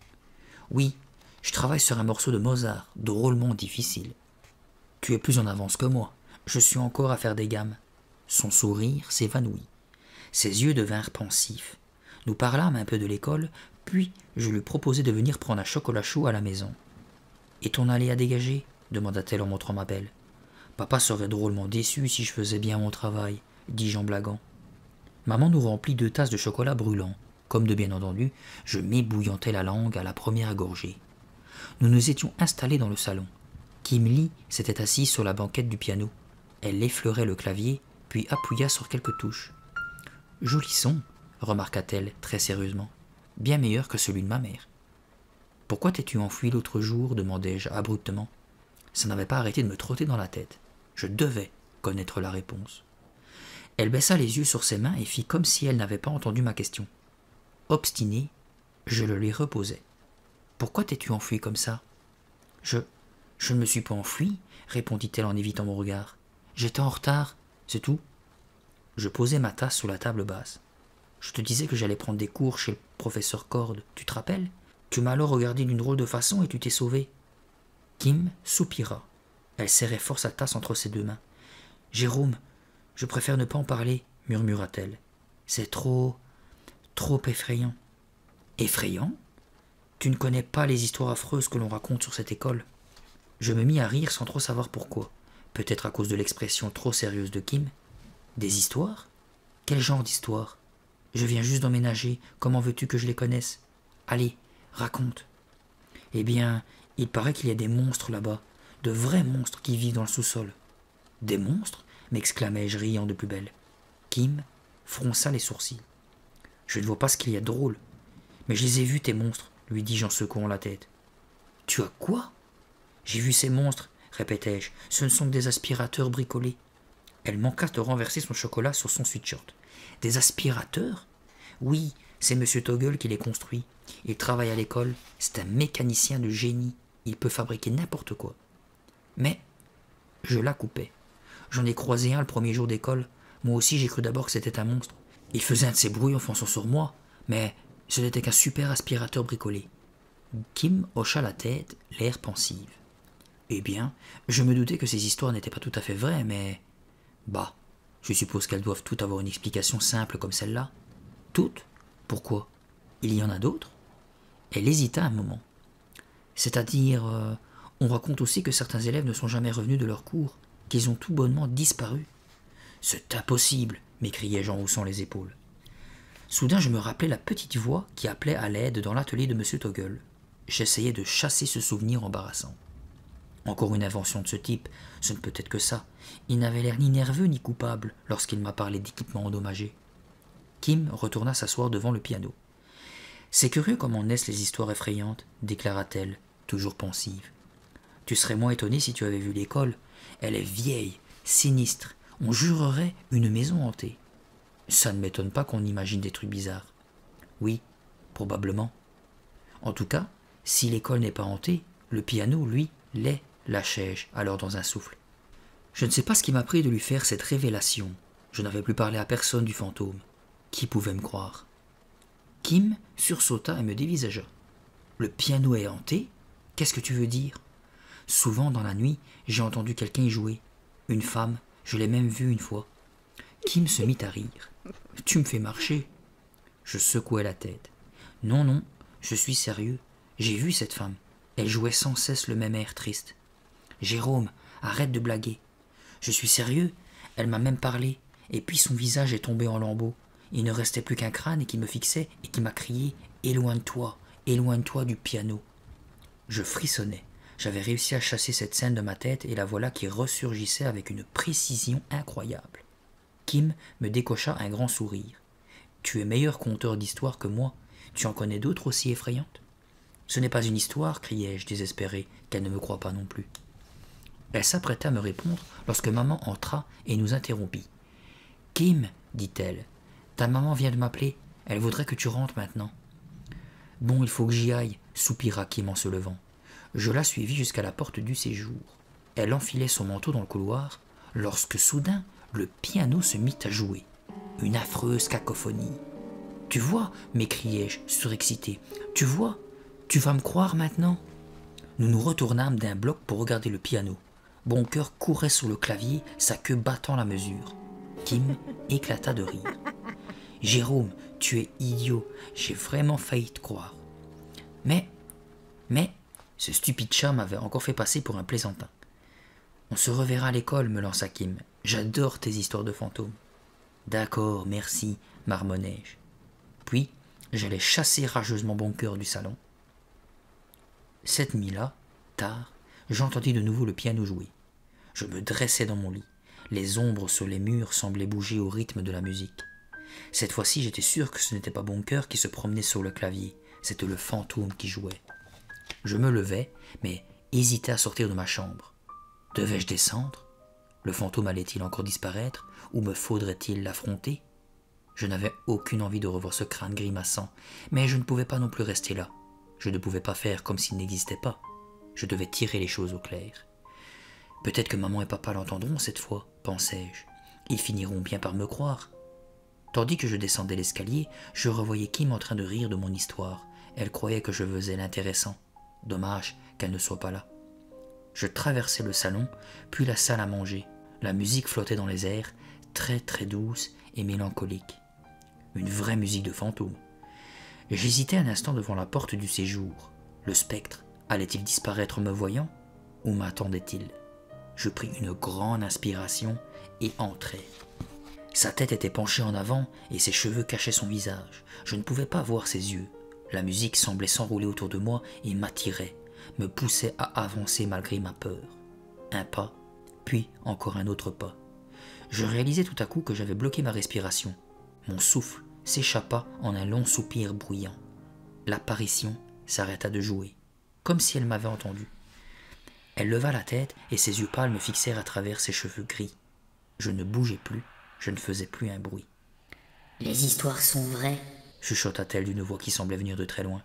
Speaker 1: Oui, je travaille sur un morceau de Mozart, drôlement difficile. »« Tu es plus en avance que moi. Je suis encore à faire des gammes. » Son sourire s'évanouit. Ses yeux devinrent pensifs. Nous parlâmes un peu de l'école, puis je lui proposai de venir prendre un chocolat chaud à la maison. « Et ton allée à dégager ?» demanda-t-elle en montrant ma belle. « Papa serait drôlement déçu si je faisais bien mon travail, » dis-je en blaguant. Maman nous remplit 2 tasses de chocolat brûlant. Comme de bien entendu, je m'ébouillantais la langue à la première gorgée. Nous nous étions installés dans le salon. Kim Lee s'était assise sur la banquette du piano. Elle effleurait le clavier, puis appuya sur quelques touches. « Joli son, » remarqua-t-elle très sérieusement. « Bien meilleur que celui de ma mère. »« Pourquoi t'es-tu enfui l'autre jour ?» demandai-je abruptement. Ça n'avait pas arrêté de me trotter dans la tête. Je devais connaître la réponse. Elle baissa les yeux sur ses mains et fit comme si elle n'avait pas entendu ma question. Obstinée, je le lui reposai. « Pourquoi t'es-tu enfui comme ça ?»« Je ne me suis pas enfui, » répondit-elle en évitant mon regard. « J'étais en retard, c'est tout. » Je posai ma tasse sur la table basse. « Je te disais que j'allais prendre des cours chez le professeur Cord, tu te rappelles? Tu m'as alors regardé d'une drôle de façon et tu t'es sauvé. » Kim soupira. Elle serrait fort sa tasse entre ses 2 mains. « Jérôme, je préfère ne pas en parler, » murmura-t-elle. « C'est trop effrayant. »« Effrayant ? Tu ne connais pas les histoires affreuses que l'on raconte sur cette école. » Je me mis à rire sans trop savoir pourquoi. Peut-être à cause de l'expression trop sérieuse de Kim. « Des histoires ? Quel genre d'histoires ? Je viens juste d'emménager, comment veux-tu que je les connaisse ? Allez, raconte. » « Eh bien, il paraît qu'il y a des monstres là-bas, de vrais monstres qui vivent dans le sous-sol. »« Des monstres ?» m'exclamai-je, riant de plus belle. Kim fronça les sourcils. « Je ne vois pas ce qu'il y a de drôle. Mais je les ai vus, tes monstres, » lui dis-je en secouant la tête. « Tu as quoi ?»« J'ai vu ces monstres, » répétai-je. « Ce ne sont que des aspirateurs bricolés. » Elle manqua de renverser son chocolat sur son sweatshirt. « Des aspirateurs ? Oui, c'est M. Toggle qui les construit. Il travaille à l'école, c'est un mécanicien de génie. Il peut fabriquer n'importe quoi. » Mais je la coupais. J'en ai croisé un le premier jour d'école. Moi aussi j'ai cru d'abord que c'était un monstre. Il faisait un de ces bruits en fonçant sur moi, mais ce n'était qu'un super aspirateur bricolé. Kim hocha la tête, l'air pensive. Eh bien, je me doutais que ces histoires n'étaient pas tout à fait vraies, mais... Bah, je suppose qu'elles doivent toutes avoir une explication simple comme celle-là. Toutes ? Pourquoi ? Il y en a d'autres ? Elle hésita un moment. C'est-à-dire, on raconte aussi que certains élèves ne sont jamais revenus de leur cours, qu'ils ont tout bonnement disparu. C'est impossible, m'écriai-je en haussant les épaules. Soudain, je me rappelai la petite voix qui appelait à l'aide dans l'atelier de M. Toggle. J'essayais de chasser ce souvenir embarrassant. Encore une invention de ce type, ce ne peut être que ça. Il n'avait l'air ni nerveux ni coupable lorsqu'il m'a parlé d'équipements endommagés. Kim retourna s'asseoir devant le piano. « C'est curieux comment naissent les histoires effrayantes, » déclara-t-elle, toujours pensive. « Tu serais moins étonné si tu avais vu l'école. Elle est vieille, sinistre. On jurerait une maison hantée. Ça ne m'étonne pas qu'on imagine des trucs bizarres. Oui, probablement. En tout cas, si l'école n'est pas hantée, le piano, lui, l'est, lâchai-je alors dans un souffle. Je ne sais pas ce qui m'a pris de lui faire cette révélation. Je n'avais plus parlé à personne du fantôme. Qui pouvait me croire? Kim sursauta et me dévisagea. Le piano est hanté? Qu'est-ce que tu veux dire? Souvent, dans la nuit, j'ai entendu quelqu'un y jouer. Une femme, je l'ai même vue une fois. Kim se mit à rire. Tu me fais marcher. Je secouai la tête. Non, non, je suis sérieux. J'ai vu cette femme. Elle jouait sans cesse le même air triste. Jérôme, arrête de blaguer. Je suis sérieux. Elle m'a même parlé. Et puis son visage est tombé en lambeaux. Il ne restait plus qu'un crâne qui me fixait et qui m'a crié « Éloigne-toi du piano ». Je frissonnais. J'avais réussi à chasser cette scène de ma tête et la voilà qui ressurgissait avec une précision incroyable. Kim me décocha un grand sourire. « Tu es meilleur conteur d'histoires que moi. Tu en connais d'autres aussi effrayantes ?»« Ce n'est pas une histoire, criai-je désespéré, qu'elle ne me croit pas non plus. » Elle s'apprêta à me répondre lorsque maman entra et nous interrompit. « Kim, dit-elle, ta maman vient de m'appeler. Elle voudrait que tu rentres maintenant. »« Bon, il faut que j'y aille. soupira Kim en se levant. Je la suivis jusqu'à la porte du séjour. Elle enfilait son manteau dans le couloir, lorsque soudain le piano se mit à jouer. Une affreuse cacophonie. « Tu vois » m'écriai-je, surexcité. « Tu vois ? Tu vas me croire maintenant ?» Nous nous retournâmes d'un bloc pour regarder le piano. Boncœur courait sur le clavier, sa queue battant la mesure. Kim éclata de rire. « Jérôme, tu es idiot, j'ai vraiment failli te croire. » Mais, ce stupide chat m'avait encore fait passer pour un plaisantin. « On se reverra à l'école, » me lança Kim. « J'adore tes histoires de fantômes. »« D'accord, merci, » marmonnai-je. Puis, j'allais chasser rageusement Boncœur du salon. Cette nuit-là, tard, j'entendis de nouveau le piano jouer. Je me dressai dans mon lit. Les ombres sur les murs semblaient bouger au rythme de la musique. Cette fois-ci, j'étais sûr que ce n'était pas Boncœur qui se promenait sur le clavier. C'était le fantôme qui jouait. Je me levai, mais hésitai à sortir de ma chambre. Devais-je descendre? Le fantôme allait-il encore disparaître, ou me faudrait-il l'affronter? Je n'avais aucune envie de revoir ce crâne grimaçant, mais je ne pouvais pas non plus rester là. Je ne pouvais pas faire comme s'il n'existait pas. Je devais tirer les choses au clair. Peut-être que maman et papa l'entendront cette fois, pensai-je. Ils finiront bien par me croire. Tandis que je descendais l'escalier, je revoyais Kim en train de rire de mon histoire. Elle croyait que je faisais l'intéressant. Dommage qu'elle ne soit pas là. Je traversai le salon, puis la salle à manger. La musique flottait dans les airs, très très douce et mélancolique. Une vraie musique de fantôme. J'hésitais un instant devant la porte du séjour. Le spectre allait-il disparaître en me voyant, ou m'attendait-il? Je pris une grande inspiration et entrai. Sa tête était penchée en avant et ses cheveux cachaient son visage. Je ne pouvais pas voir ses yeux. La musique semblait s'enrouler autour de moi et m'attirait, me poussait à avancer malgré ma peur. Un pas, puis encore un autre pas. Je réalisai tout à coup que j'avais bloqué ma respiration. Mon souffle s'échappa en un long soupir bruyant. L'apparition s'arrêta de jouer, comme si elle m'avait entendu. Elle leva la tête et ses yeux pâles me fixèrent à travers ses cheveux gris. Je ne bougeais plus, je ne faisais plus un bruit.
Speaker 2: « Les histoires sont vraies »
Speaker 1: chuchota-t-elle d'une voix qui semblait venir de très loin.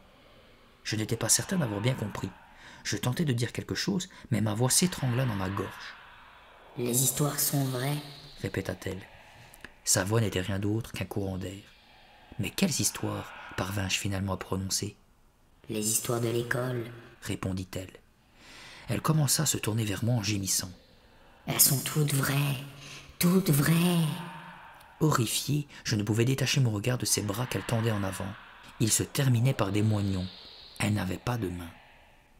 Speaker 1: Je n'étais pas certain d'avoir bien compris. Je tentai de dire quelque chose, mais ma voix s'étrangla dans ma gorge.
Speaker 2: « Les histoires sont vraies »
Speaker 1: répéta-t-elle. Sa voix n'était rien d'autre qu'un courant d'air. Mais quelles histoires parvins-je finalement à prononcer?
Speaker 2: « Les histoires de l'école »
Speaker 1: répondit-elle. Elle commença à se tourner vers moi en gémissant.
Speaker 2: « Elles sont toutes vraies, toutes vraies »
Speaker 1: Horrifié, je ne pouvais détacher mon regard de ses bras qu'elle tendait en avant. Ils se terminaient par des moignons. Elle n'avait pas de main.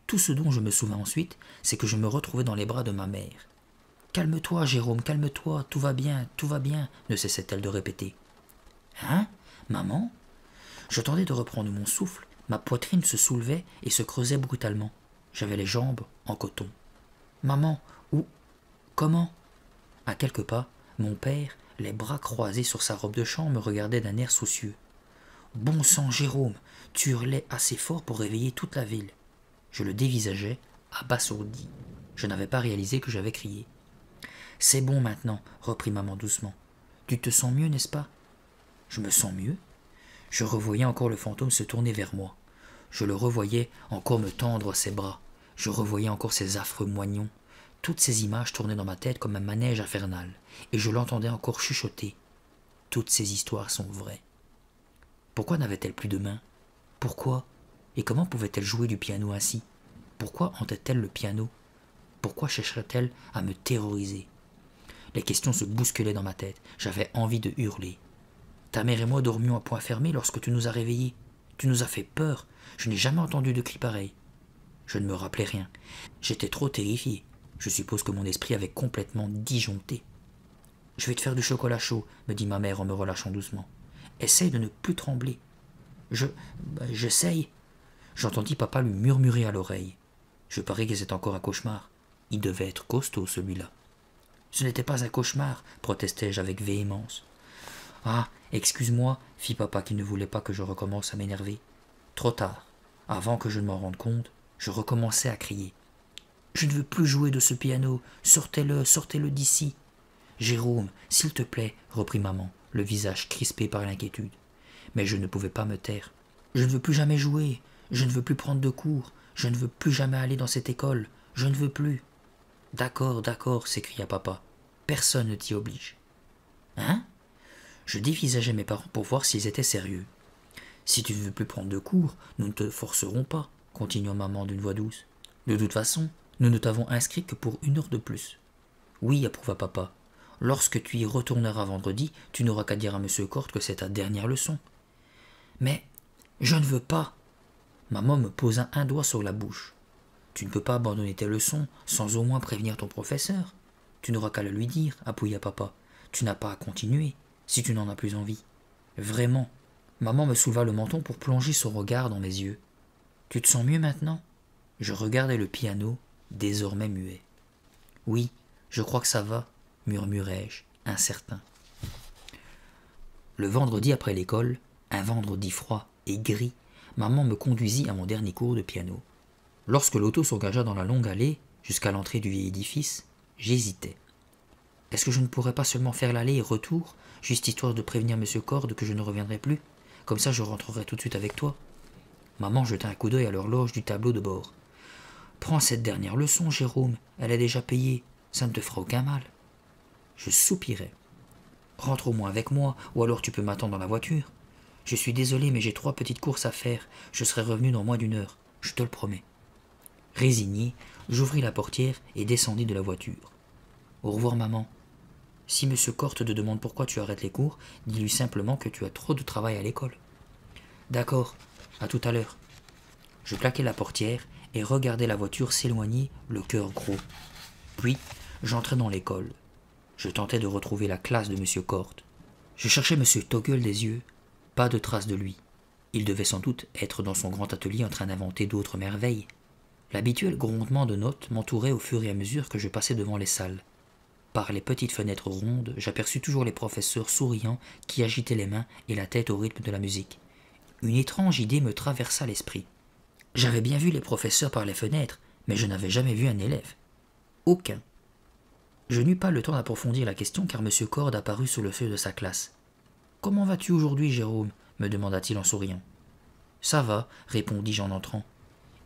Speaker 1: Tout ce dont je me souvins ensuite, c'est que je me retrouvais dans les bras de ma mère. « Calme-toi, Jérôme, calme-toi, tout va bien, ne cessait-elle de répéter. « Hein, maman ?» Je tentais de reprendre mon souffle, ma poitrine se soulevait et se creusait brutalement. J'avais les jambes en coton. « Maman, où? Comment ?» À quelques pas, mon père, les bras croisés sur sa robe de chambre, me regardait d'un air soucieux. « Bon sang, Jérôme, tu hurlais assez fort pour réveiller toute la ville. » Je le dévisageais, abasourdi. Je n'avais pas réalisé que j'avais crié. « C'est bon maintenant, » reprit maman doucement. « Tu te sens mieux, n'est-ce pas ?»« Je me sens mieux ?» Je revoyais encore le fantôme se tourner vers moi. Je le revoyais encore me tendre ses bras. Je revoyais encore ses affreux moignons. Toutes ces images tournaient dans ma tête comme un manège infernal, et je l'entendais encore chuchoter. Toutes ces histoires sont vraies. Pourquoi n'avait-elle plus de mains? Pourquoi? Et comment pouvait-elle jouer du piano ainsi? Pourquoi hantait-elle le piano? Pourquoi chercherait-elle à me terroriser? Les questions se bousculaient dans ma tête. J'avais envie de hurler. Ta mère et moi dormions à point fermé lorsque tu nous as réveillés. Tu nous as fait peur. Je n'ai jamais entendu de cri pareil. Je ne me rappelais rien. J'étais trop terrifié. Je suppose que mon esprit avait complètement disjoncté. « Je vais te faire du chocolat chaud, » me dit ma mère en me relâchant doucement. « Essaye de ne plus trembler. »« J'essaye. » J'entendis papa lui murmurer à l'oreille. Je parie que c'est encore un cauchemar. Il devait être costaud, celui-là. « Ce n'était pas un cauchemar, » protestai-je avec véhémence. « Ah, excuse-moi, » fit papa qui ne voulait pas que je recommence à m'énerver. Trop tard. Avant que je ne m'en rende compte, je recommençai à crier. « Je ne veux plus jouer de ce piano. Sortez-le, sortez-le d'ici. »« Jérôme, s'il te plaît, » reprit maman, le visage crispé par l'inquiétude. Mais je ne pouvais pas me taire. « Je ne veux plus jamais jouer. Je ne veux plus prendre de cours. Je ne veux plus jamais aller dans cette école. Je ne veux plus. D'accord, d'accord, s'écria papa. Personne ne t'y oblige. Hein? Je dévisageais mes parents pour voir s'ils étaient sérieux. Si tu ne veux plus prendre de cours, nous ne te forcerons pas, continua maman d'une voix douce. De toute façon, nous ne t'avons inscrit que pour 1 heure de plus. Oui, approuva papa. Lorsque tu y retourneras vendredi, tu n'auras qu'à dire à monsieur Corte que c'est ta dernière leçon. Mais je ne veux pas. Maman me posa un doigt sur la bouche. Tu ne peux pas abandonner tes leçons sans au moins prévenir ton professeur. Tu n'auras qu'à le lui dire, appuya papa. Tu n'as pas à continuer, si tu n'en as plus envie. Vraiment. Maman me souleva le menton pour plonger son regard dans mes yeux. Tu te sens mieux maintenant? Je regardais le piano, désormais muet. Oui, je crois que ça va, murmurai-je, incertain. Le vendredi après l'école, un vendredi froid et gris, maman me conduisit à mon dernier cours de piano. Lorsque l'auto s'engagea dans la longue allée, jusqu'à l'entrée du vieil édifice, j'hésitais. Est-ce que je ne pourrais pas seulement faire l'aller et retour, juste histoire de prévenir monsieur Corde que je ne reviendrai plus? Comme ça je rentrerai tout de suite avec toi. Maman jeta un coup d'œil à l'horloge du tableau de bord. Prends cette dernière leçon, Jérôme, elle est déjà payée, ça ne te fera aucun mal. Je soupirai. Rentre au moins avec moi, ou alors tu peux m'attendre dans la voiture. Je suis désolé, mais j'ai 3 petites courses à faire, je serai revenu dans moins d'1 heure, je te le promets. Résigné, j'ouvris la portière et descendis de la voiture. Au revoir, maman. Si monsieur Corte te demande pourquoi tu arrêtes les cours, dis-lui simplement que tu as trop de travail à l'école. D'accord, à tout à l'heure. Je claquai la portière et regardai la voiture s'éloigner, le cœur gros. Puis, j'entrai dans l'école. Je tentais de retrouver la classe de monsieur Corte. Je cherchais monsieur Toggle des yeux. Pas de trace de lui. Il devait sans doute être dans son grand atelier en train d'inventer d'autres merveilles. L'habituel grondement de notes m'entourait au fur et à mesure que je passais devant les salles. Par les petites fenêtres rondes, j'aperçus toujours les professeurs souriants qui agitaient les mains et la tête au rythme de la musique. Une étrange idée me traversa l'esprit. J'avais bien vu les professeurs par les fenêtres, mais je n'avais jamais vu un élève. Aucun. Je n'eus pas le temps d'approfondir la question car M. Corde apparut sous le feu de sa classe. « Comment vas-tu aujourd'hui, Jérôme » me demanda-t-il en souriant. « Ça va » répondis-je en entrant.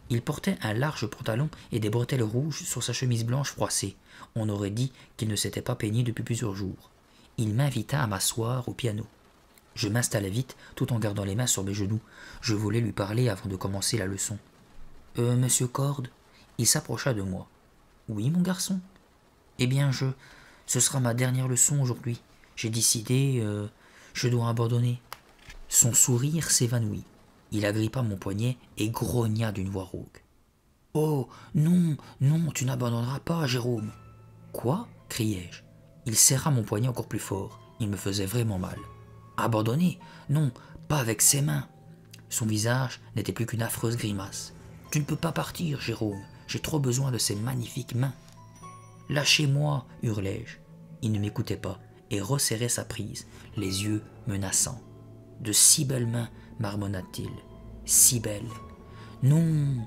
Speaker 1: Il portait un large pantalon et des bretelles rouges sur sa chemise blanche froissée. On aurait dit qu'il ne s'était pas peigné depuis plusieurs jours. Il m'invita à m'asseoir au piano. Je m'installai vite, tout en gardant les mains sur mes genoux. Je voulais lui parler avant de commencer la leçon. « Monsieur Corde ?» Il s'approcha de moi. « Oui, mon garçon ?»« Eh bien, ce sera ma dernière leçon aujourd'hui. J'ai décidé, je dois abandonner. » Son sourire s'évanouit. Il agrippa mon poignet et grogna d'une voix rauque. « Oh, non, non, tu n'abandonneras pas, Jérôme !»« Quoi ?» criai-je. Il serra mon poignet encore plus fort. Il me faisait vraiment mal. « Abandonner? Non, pas avec ses mains. » Son visage n'était plus qu'une affreuse grimace. « Tu ne peux pas partir, Jérôme. J'ai trop besoin de ces magnifiques mains. »« Lâchez-moi !» hurlai-je. Il ne m'écoutait pas et resserrait sa prise, les yeux menaçants. « De si belles mains !» marmonna-t-il. « Si belles !»« Non !»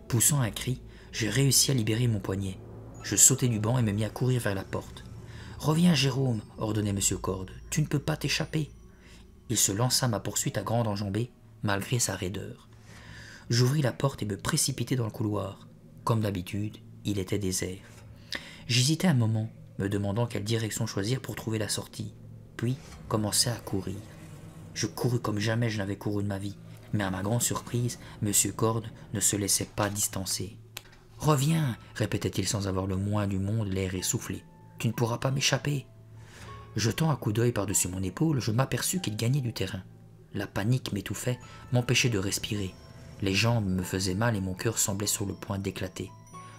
Speaker 1: Poussant un cri, je réussis à libérer mon poignet. Je sautai du banc et me mis à courir vers la porte. « Reviens, Jérôme !» ordonnait M. Corde. « Tu ne peux pas t'échapper !» Il se lança ma poursuite à grande enjambée, malgré sa raideur. J'ouvris la porte et me précipitai dans le couloir. Comme d'habitude, il était désert. J'hésitai un moment, me demandant quelle direction choisir pour trouver la sortie, puis commençai à courir. Je courus comme jamais je n'avais couru de ma vie, mais à ma grande surprise, M. Corde ne se laissait pas distancer. « Reviens !» répétait-il sans avoir le moins du monde l'air essoufflé. « Tu ne pourras pas m'échapper !» Jetant un coup d'œil par-dessus mon épaule, je m'aperçus qu'il gagnait du terrain. La panique m'étouffait, m'empêchait de respirer. Les jambes me faisaient mal et mon cœur semblait sur le point d'éclater.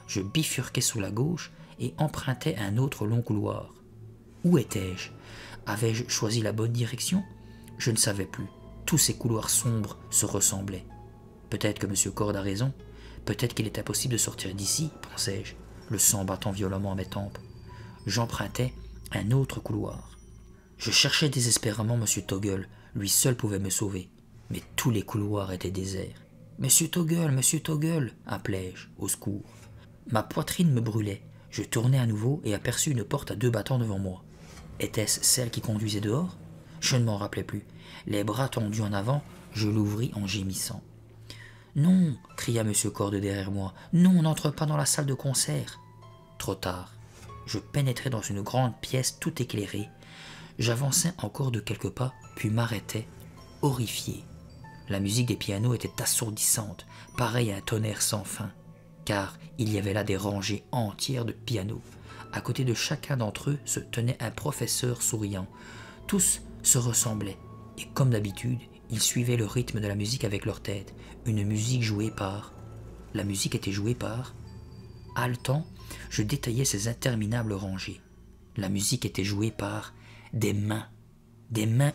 Speaker 1: Je bifurquai sur la gauche et empruntai un autre long couloir. Où étais-je? Avais-je choisi la bonne direction? Je ne savais plus. Tous ces couloirs sombres se ressemblaient. Peut-être que M. Corde a raison. Peut-être qu'il est impossible de sortir d'ici, pensai-je, le sang battant violemment à mes tempes. J'empruntai un autre couloir. Je cherchais désespérément M. Toggle. Lui seul pouvait me sauver. Mais tous les couloirs étaient déserts. « Monsieur Toggle !» appelai-je, au secours. Ma poitrine me brûlait. Je tournai à nouveau et aperçus une porte à 2 battants devant moi. Était-ce celle qui conduisait dehors? Je ne m'en rappelais plus. Les bras tendus en avant, je l'ouvris en gémissant. Non, cria M. Cordes derrière moi. Non, n'entre pas dans la salle de concert. Trop tard. Je pénétrai dans une grande pièce tout éclairée. J'avançai encore de quelques pas, puis m'arrêtai, horrifié. La musique des pianos était assourdissante, pareille à un tonnerre sans fin, car il y avait là des rangées entières de pianos. À côté de chacun d'entre eux se tenait un professeur souriant. Tous se ressemblaient, et comme d'habitude, ils suivaient le rythme de la musique avec leur tête. Une musique jouée par... La musique était jouée par... Haletant, je détaillais ces interminables rangées. La musique était jouée par des mains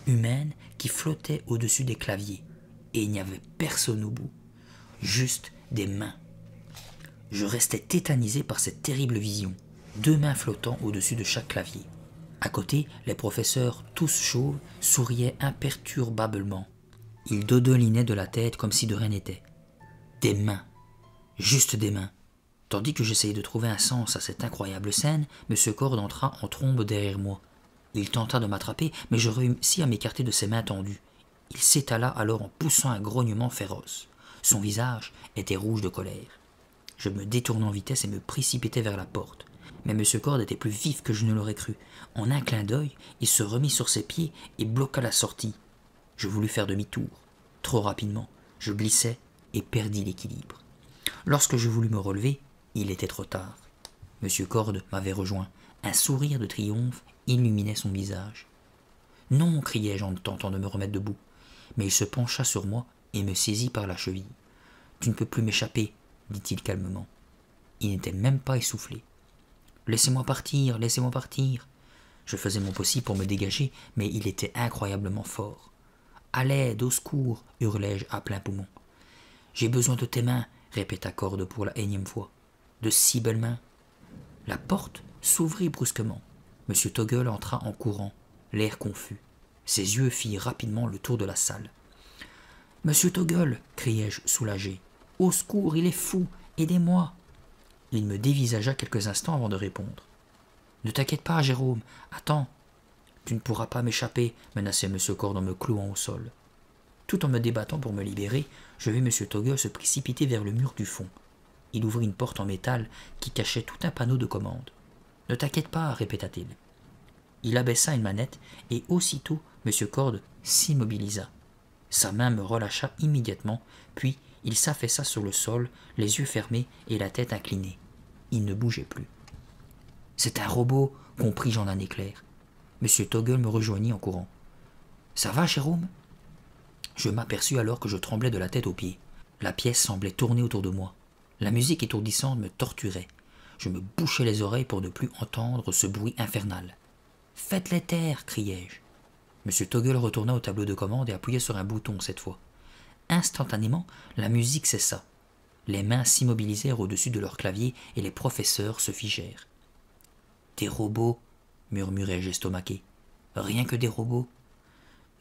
Speaker 1: humaines qui flottaient au-dessus des claviers, et il n'y avait personne au bout, juste des mains. Je restais tétanisé par cette terrible vision, 2 mains flottant au-dessus de chaque clavier. À côté, les professeurs, tous chauves, souriaient imperturbablement. Ils dodelinaient de la tête comme si de rien n'était. Des mains, juste des mains. Tandis que j'essayais de trouver un sens à cette incroyable scène, M. Cordes entra en trombe derrière moi. Il tenta de m'attraper, mais je réussis à m'écarter de ses mains tendues. Il s'étala alors en poussant un grognement féroce. Son visage était rouge de colère. Je me détournai en vitesse et me précipitai vers la porte. Mais M. Cordes était plus vif que je ne l'aurais cru. En un clin d'œil, il se remit sur ses pieds et bloqua la sortie. Je voulus faire demi-tour. Trop rapidement, je glissai et perdis l'équilibre. Lorsque je voulus me relever, il était trop tard. M. Cordes m'avait rejoint. Un sourire de triomphe illuminait son visage. « Non !» criai-je en tentant de me remettre debout. Mais il se pencha sur moi et me saisit par la cheville. « Tu ne peux plus m'échapper, » dit-il calmement. Il n'était même pas essoufflé. « Laissez-moi partir, laissez-moi partir !» Je faisais mon possible pour me dégager, mais il était incroyablement fort. « À l'aide, au secours !» hurlai-je à plein poumon. « J'ai besoin de tes mains !» répéta Cordes pour la énième fois. « De si belles mains !» La porte s'ouvrit brusquement. M. Toggle entra en courant, l'air confus. Ses yeux firent rapidement le tour de la salle. « Monsieur Toggle !» criai-je soulagé. « Au secours, il est fou! Aidez-moi !» Il me dévisagea quelques instants avant de répondre. « Ne t'inquiète pas, Jérôme. Attends. Tu ne pourras pas m'échapper, menaçait M. Cordes en me clouant au sol. Tout en me débattant pour me libérer, je vis M. Toggle se précipiter vers le mur du fond. Il ouvrit une porte en métal qui cachait tout un panneau de commande. « Ne t'inquiète pas, répéta-t-il. » Il abaissa une manette et aussitôt M. Cordes s'immobilisa. Sa main me relâcha immédiatement, puis il s'affaissa sur le sol, les yeux fermés et la tête inclinée. Il ne bougeait plus. « C'est un robot !» compris-je en un éclair. M. Toggle me rejoignit en courant. « Ça va, Jérôme ?» Je m'aperçus alors que je tremblais de la tête aux pieds. La pièce semblait tourner autour de moi. La musique étourdissante me torturait. Je me bouchais les oreilles pour ne plus entendre ce bruit infernal. « Faites-les taire !» criai-je. M. Toggle retourna au tableau de commande et appuya sur un bouton cette fois. Instantanément, la musique cessa. Les mains s'immobilisèrent au-dessus de leur clavier et les professeurs se figèrent. « Des robots !» murmurai-je estomaqué. « Rien que des robots !»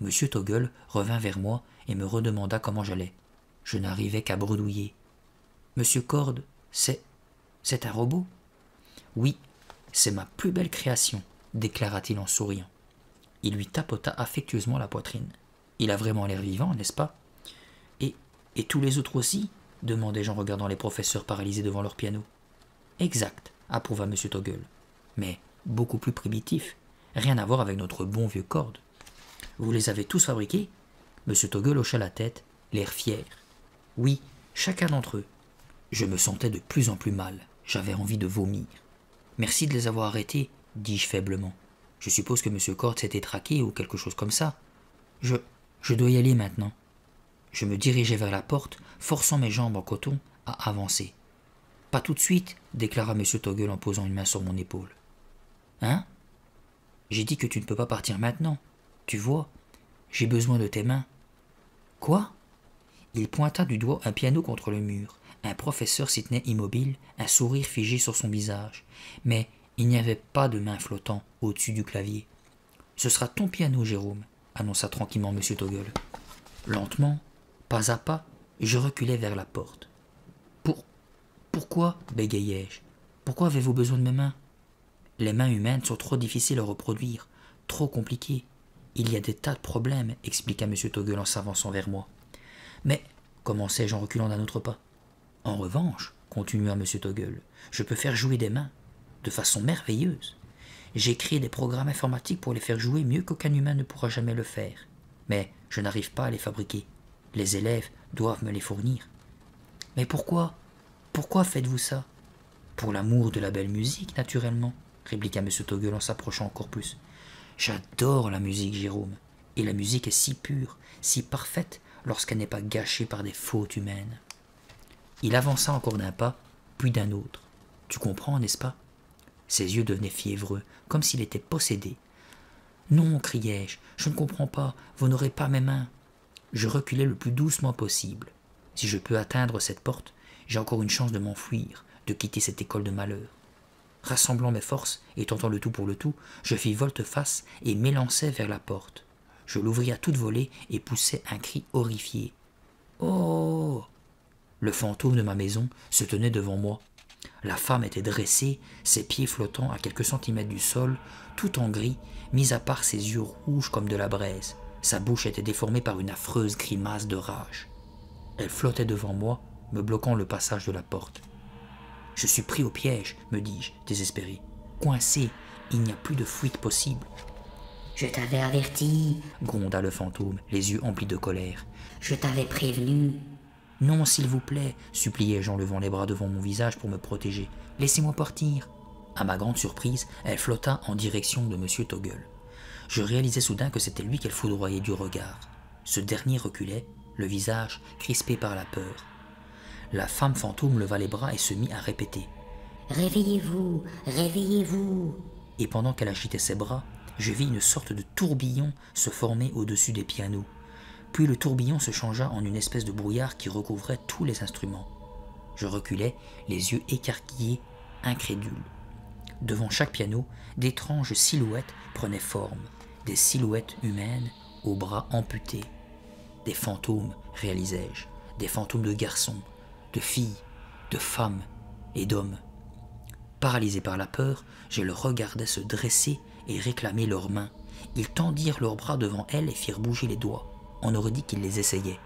Speaker 1: M. Toggle revint vers moi et me redemanda comment j'allais. Je n'arrivais qu'à bredouiller. « Monsieur Cordes, c'est un robot ?»« Oui, c'est ma plus belle création, » déclara-t-il en souriant. Il lui tapota affectueusement la poitrine. « Il a vraiment l'air vivant, n'est-ce pas ?»« Et tous les autres aussi ?» demandai-je en regardant les professeurs paralysés devant leur piano. « Exact, » approuva M. Toggle. « Mais beaucoup plus primitif, rien à voir avec notre bon vieux Cordes. »« Vous les avez tous fabriqués ?» M. Toggle hocha la tête, l'air fier. « Oui, chacun d'entre eux. » Je me sentais de plus en plus mal. J'avais envie de vomir. « Merci de les avoir arrêtés, » dis-je faiblement. « Je suppose que M. Cordes s'était traqué ou quelque chose comme ça. Je dois y aller maintenant. » Je me dirigeai vers la porte, forçant mes jambes en coton à avancer. « Pas tout de suite, » déclara M. Toggle en posant une main sur mon épaule. « Hein ? J'ai dit que tu ne peux pas partir maintenant. Tu vois, j'ai besoin de tes mains. »« Quoi ?» Il pointa du doigt un piano contre le mur. Un professeur s'y tenait immobile, un sourire figé sur son visage. Mais il n'y avait pas de main flottant au-dessus du clavier. « Ce sera ton piano, Jérôme, » annonça tranquillement M. Toggle. Lentement, pas à pas, je reculai vers la porte. « Pourquoi ?» bégayai-je. « Pourquoi avez-vous besoin de mes mains ?»« Les mains humaines sont trop difficiles à reproduire, trop compliquées. Il y a des tas de problèmes, » expliqua M. Toggle en s'avançant vers moi. « Mais commençai-je en reculant d'un autre pas. En revanche, continua M. Toggle, je peux faire jouer des mains, de façon merveilleuse. J'ai créé des programmes informatiques pour les faire jouer mieux qu'aucun humain ne pourra jamais le faire. Mais je n'arrive pas à les fabriquer. Les élèves doivent me les fournir. Mais pourquoi? Pourquoi faites-vous ça? Pour l'amour de la belle musique, naturellement, répliqua M. Toggle en s'approchant encore plus. J'adore la musique, Jérôme, et la musique est si pure, si parfaite, lorsqu'elle n'est pas gâchée par des fautes humaines. Il avança encore d'un pas, puis d'un autre. Tu comprends, n'est-ce pas? Ses yeux devenaient fiévreux, comme s'il était possédé. Non, criai-je, je ne comprends pas, vous n'aurez pas mes mains. Je reculai le plus doucement possible. Si je peux atteindre cette porte, j'ai encore une chance de m'enfuir, de quitter cette école de malheur. Rassemblant mes forces et tentant le tout pour le tout, je fis volte-face et m'élançai vers la porte. Je l'ouvris à toute volée et poussai un cri horrifié. « Oh !» Le fantôme de ma maison se tenait devant moi. La femme était dressée, ses pieds flottant à quelques centimètres du sol, tout en gris, mis à part ses yeux rouges comme de la braise. Sa bouche était déformée par une affreuse grimace de rage. Elle flottait devant moi, me bloquant le passage de la porte. « Je suis pris au piège, me dis-je, désespéré. Coincé, il n'y a plus de fuite possible. »«
Speaker 2: Je t'avais averti,
Speaker 1: gronda le fantôme, les yeux emplis de colère.
Speaker 2: je t'avais prévenu. »
Speaker 1: « Non, s'il vous plaît, suppliai-je en levant les bras devant mon visage pour me protéger. Laissez-moi partir. » À ma grande surprise, elle flotta en direction de M. Toggle. Je réalisai soudain que c'était lui qu'elle foudroyait du regard. Ce dernier reculait, le visage crispé par la peur. La femme fantôme leva les bras et se mit à répéter.
Speaker 2: « Réveillez-vous, réveillez-vous »
Speaker 1: Et pendant qu'elle agitait ses bras, je vis une sorte de tourbillon se former au-dessus des pianos. Puis le tourbillon se changea en une espèce de brouillard qui recouvrait tous les instruments. Je reculais, les yeux écarquillés, incrédule. Devant chaque piano, d'étranges silhouettes prenaient forme, des silhouettes humaines aux bras amputés. Des fantômes, réalisai-je, des fantômes de garçons, de filles, de femmes et d'hommes. Paralysé par la peur, je les regardais se dresser et réclamer leurs mains. Ils tendirent leurs bras devant elles et firent bouger les doigts. On aurait dit qu'ils les essayaient.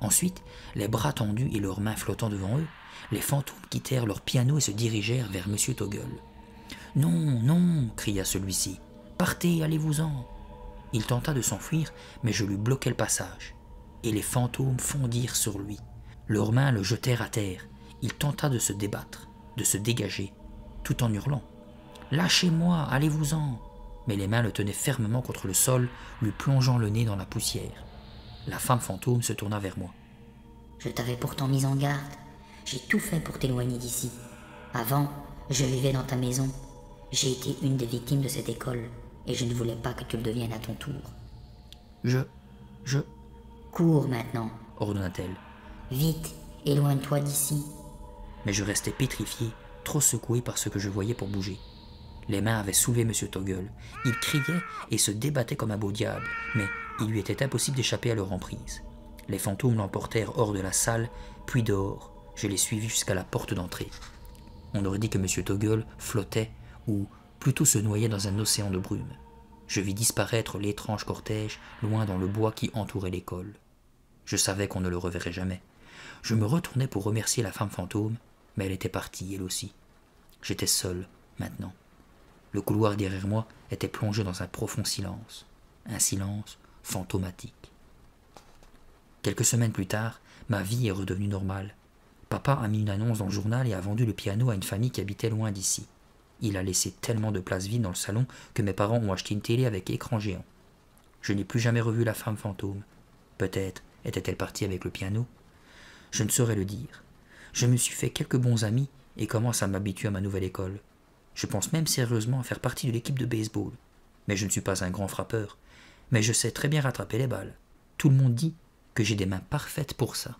Speaker 1: Ensuite, les bras tendus et leurs mains flottant devant eux, les fantômes quittèrent leur piano et se dirigèrent vers M. Toggle. « Non, non !» cria celui-ci. « Partez, allez-vous-en !» Il tenta de s'enfuir, mais je lui bloquai le passage. Et les fantômes fondirent sur lui. Leurs mains le jetèrent à terre. Il tenta de se débattre, de se dégager, tout en hurlant. « Lâchez-moi, allez-vous-en !» Mais les mains le tenaient fermement contre le sol, lui plongeant le nez dans la poussière. La femme fantôme se tourna vers moi.
Speaker 2: « Je t'avais pourtant mis en garde. J'ai tout fait pour t'éloigner d'ici. Avant, je vivais dans ta maison. J'ai été une des victimes de cette école, et je ne voulais pas que tu le deviennes à ton tour. »«
Speaker 1: Je... »
Speaker 2: Cours maintenant,
Speaker 1: ordonna-t-elle.
Speaker 2: « Vite, éloigne-toi d'ici. »
Speaker 1: Mais je restais pétrifié, trop secoué par ce que je voyais pour bouger. Les mains avaient soulevé M. Toggle. Il criait et se débattait comme un beau diable, mais il lui était impossible d'échapper à leur emprise. Les fantômes l'emportèrent hors de la salle, puis dehors. Je les suivis jusqu'à la porte d'entrée. On aurait dit que M. Toggle flottait, ou plutôt se noyait dans un océan de brume. Je vis disparaître l'étrange cortège loin dans le bois qui entourait l'école. Je savais qu'on ne le reverrait jamais. Je me retournai pour remercier la femme fantôme, mais elle était partie, elle aussi. J'étais seul, maintenant. Le couloir derrière moi était plongé dans un profond silence, un silence fantomatique. Quelques semaines plus tard, ma vie est redevenue normale. Papa a mis une annonce dans le journal et a vendu le piano à une famille qui habitait loin d'ici. Il a laissé tellement de place vide dans le salon que mes parents ont acheté une télé avec écran géant. Je n'ai plus jamais revu la femme fantôme. Peut-être était-elle partie avec le piano. Je ne saurais le dire. Je me suis fait quelques bons amis et commence à m'habituer à ma nouvelle école. Je pense même sérieusement à faire partie de l'équipe de baseball. Mais je ne suis pas un grand frappeur. Mais je sais très bien rattraper les balles. Tout le monde dit que j'ai des mains parfaites pour ça.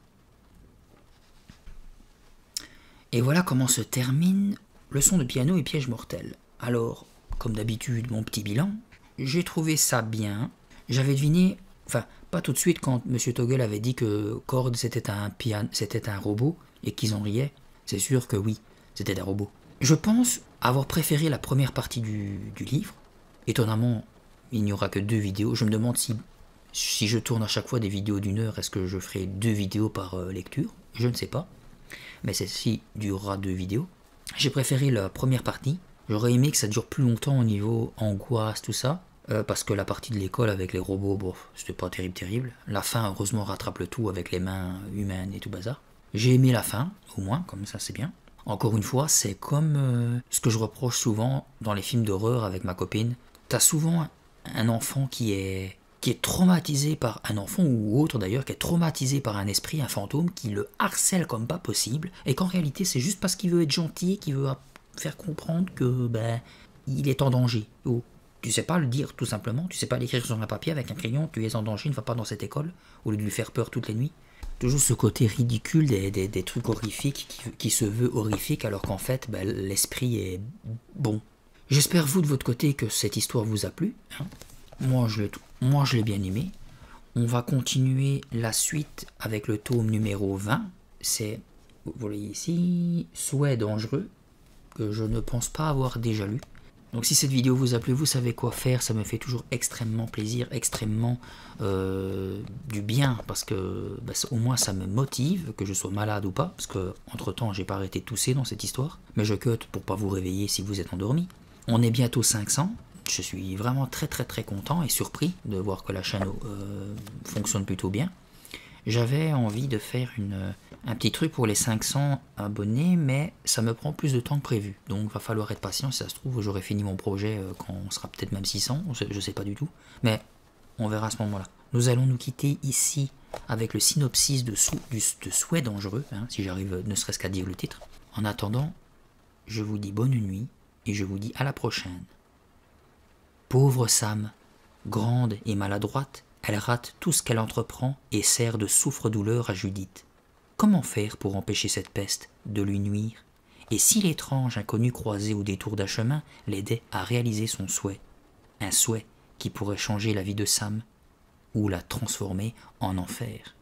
Speaker 1: Et voilà comment se termine leçon de piano et piège mortel. Alors, comme d'habitude, mon petit bilan, j'ai trouvé ça bien. J'avais deviné, enfin, pas tout de suite quand M. Toggle avait dit que Cord c'était un robot et qu'ils en riaient. C'est sûr que oui, c'était un robot. Je pense avoir préféré la première partie du livre. Étonnamment, il n'y aura que 2 vidéos. Je me demande si Si je tourne à chaque fois des vidéos d'1 heure, est-ce que je ferai 2 vidéos par lecture? Je ne sais pas. Mais celle-ci durera 2 vidéos. J'ai préféré la première partie. J'aurais aimé que ça dure plus longtemps au niveau angoisse, tout ça. Parce que la partie de l'école avec les robots, bon, c'était pas terrible. La fin, heureusement, rattrape le tout avec les mains humaines et tout bazar. J'ai aimé la fin, au moins, comme ça c'est bien. Encore une fois, c'est comme ce que je reproche souvent dans les films d'horreur avec ma copine. T'as souvent un enfant qui est traumatisé par un enfant ou autre d'ailleurs, qui est traumatisé par un esprit, un fantôme, qui le harcèle comme pas possible, et qu'en réalité c'est juste parce qu'il veut être gentil, qu'il veut faire comprendre que il est en danger. Ou tu sais pas le dire tout simplement, tu sais pas l'écrire sur un papier avec un crayon, tu es en danger, ne va pas dans cette école, au lieu de lui faire peur toutes les nuits. Toujours ce côté ridicule des trucs horrifiques qui se veut horrifique alors qu'en fait l'esprit est bon. J'espère vous de votre côté que cette histoire vous a plu. Hein. Moi je l'ai bien aimé. On va continuer la suite avec le tome numéro 20. C'est, vous voyez ici, Souhait dangereux, que je ne pense pas avoir déjà lu. Donc si cette vidéo vous a plu, vous savez quoi faire, ça me fait toujours extrêmement plaisir, extrêmement du bien, parce que au moins ça me motive, que je sois malade ou pas, parce que entre temps j'ai pas arrêté de tousser dans cette histoire, mais je cut pour pas vous réveiller si vous êtes endormi. On est bientôt 500, je suis vraiment très content et surpris de voir que la chaîne fonctionne plutôt bien. J'avais envie de faire un petit truc pour les 500 abonnés, mais ça me prend plus de temps que prévu. Donc va falloir être patient, si ça se trouve j'aurai fini mon projet quand on sera peut-être même 600, je sais pas du tout. Mais on verra à ce moment-là. Nous allons nous quitter ici avec le synopsis de Souhait dangereux, hein, si j'arrive ne serait-ce qu'à dire le titre. En attendant, je vous dis bonne nuit et je vous dis à la prochaine. Pauvre Sam, grande et maladroite, elle rate tout ce qu'elle entreprend et sert de souffre-douleur à Judith. Comment faire pour empêcher cette peste de lui nuire? Et si l'étrange inconnu croisé au détour d'un chemin l'aidait à réaliser son souhait? Un souhait qui pourrait changer la vie de Sam ou la transformer en enfer.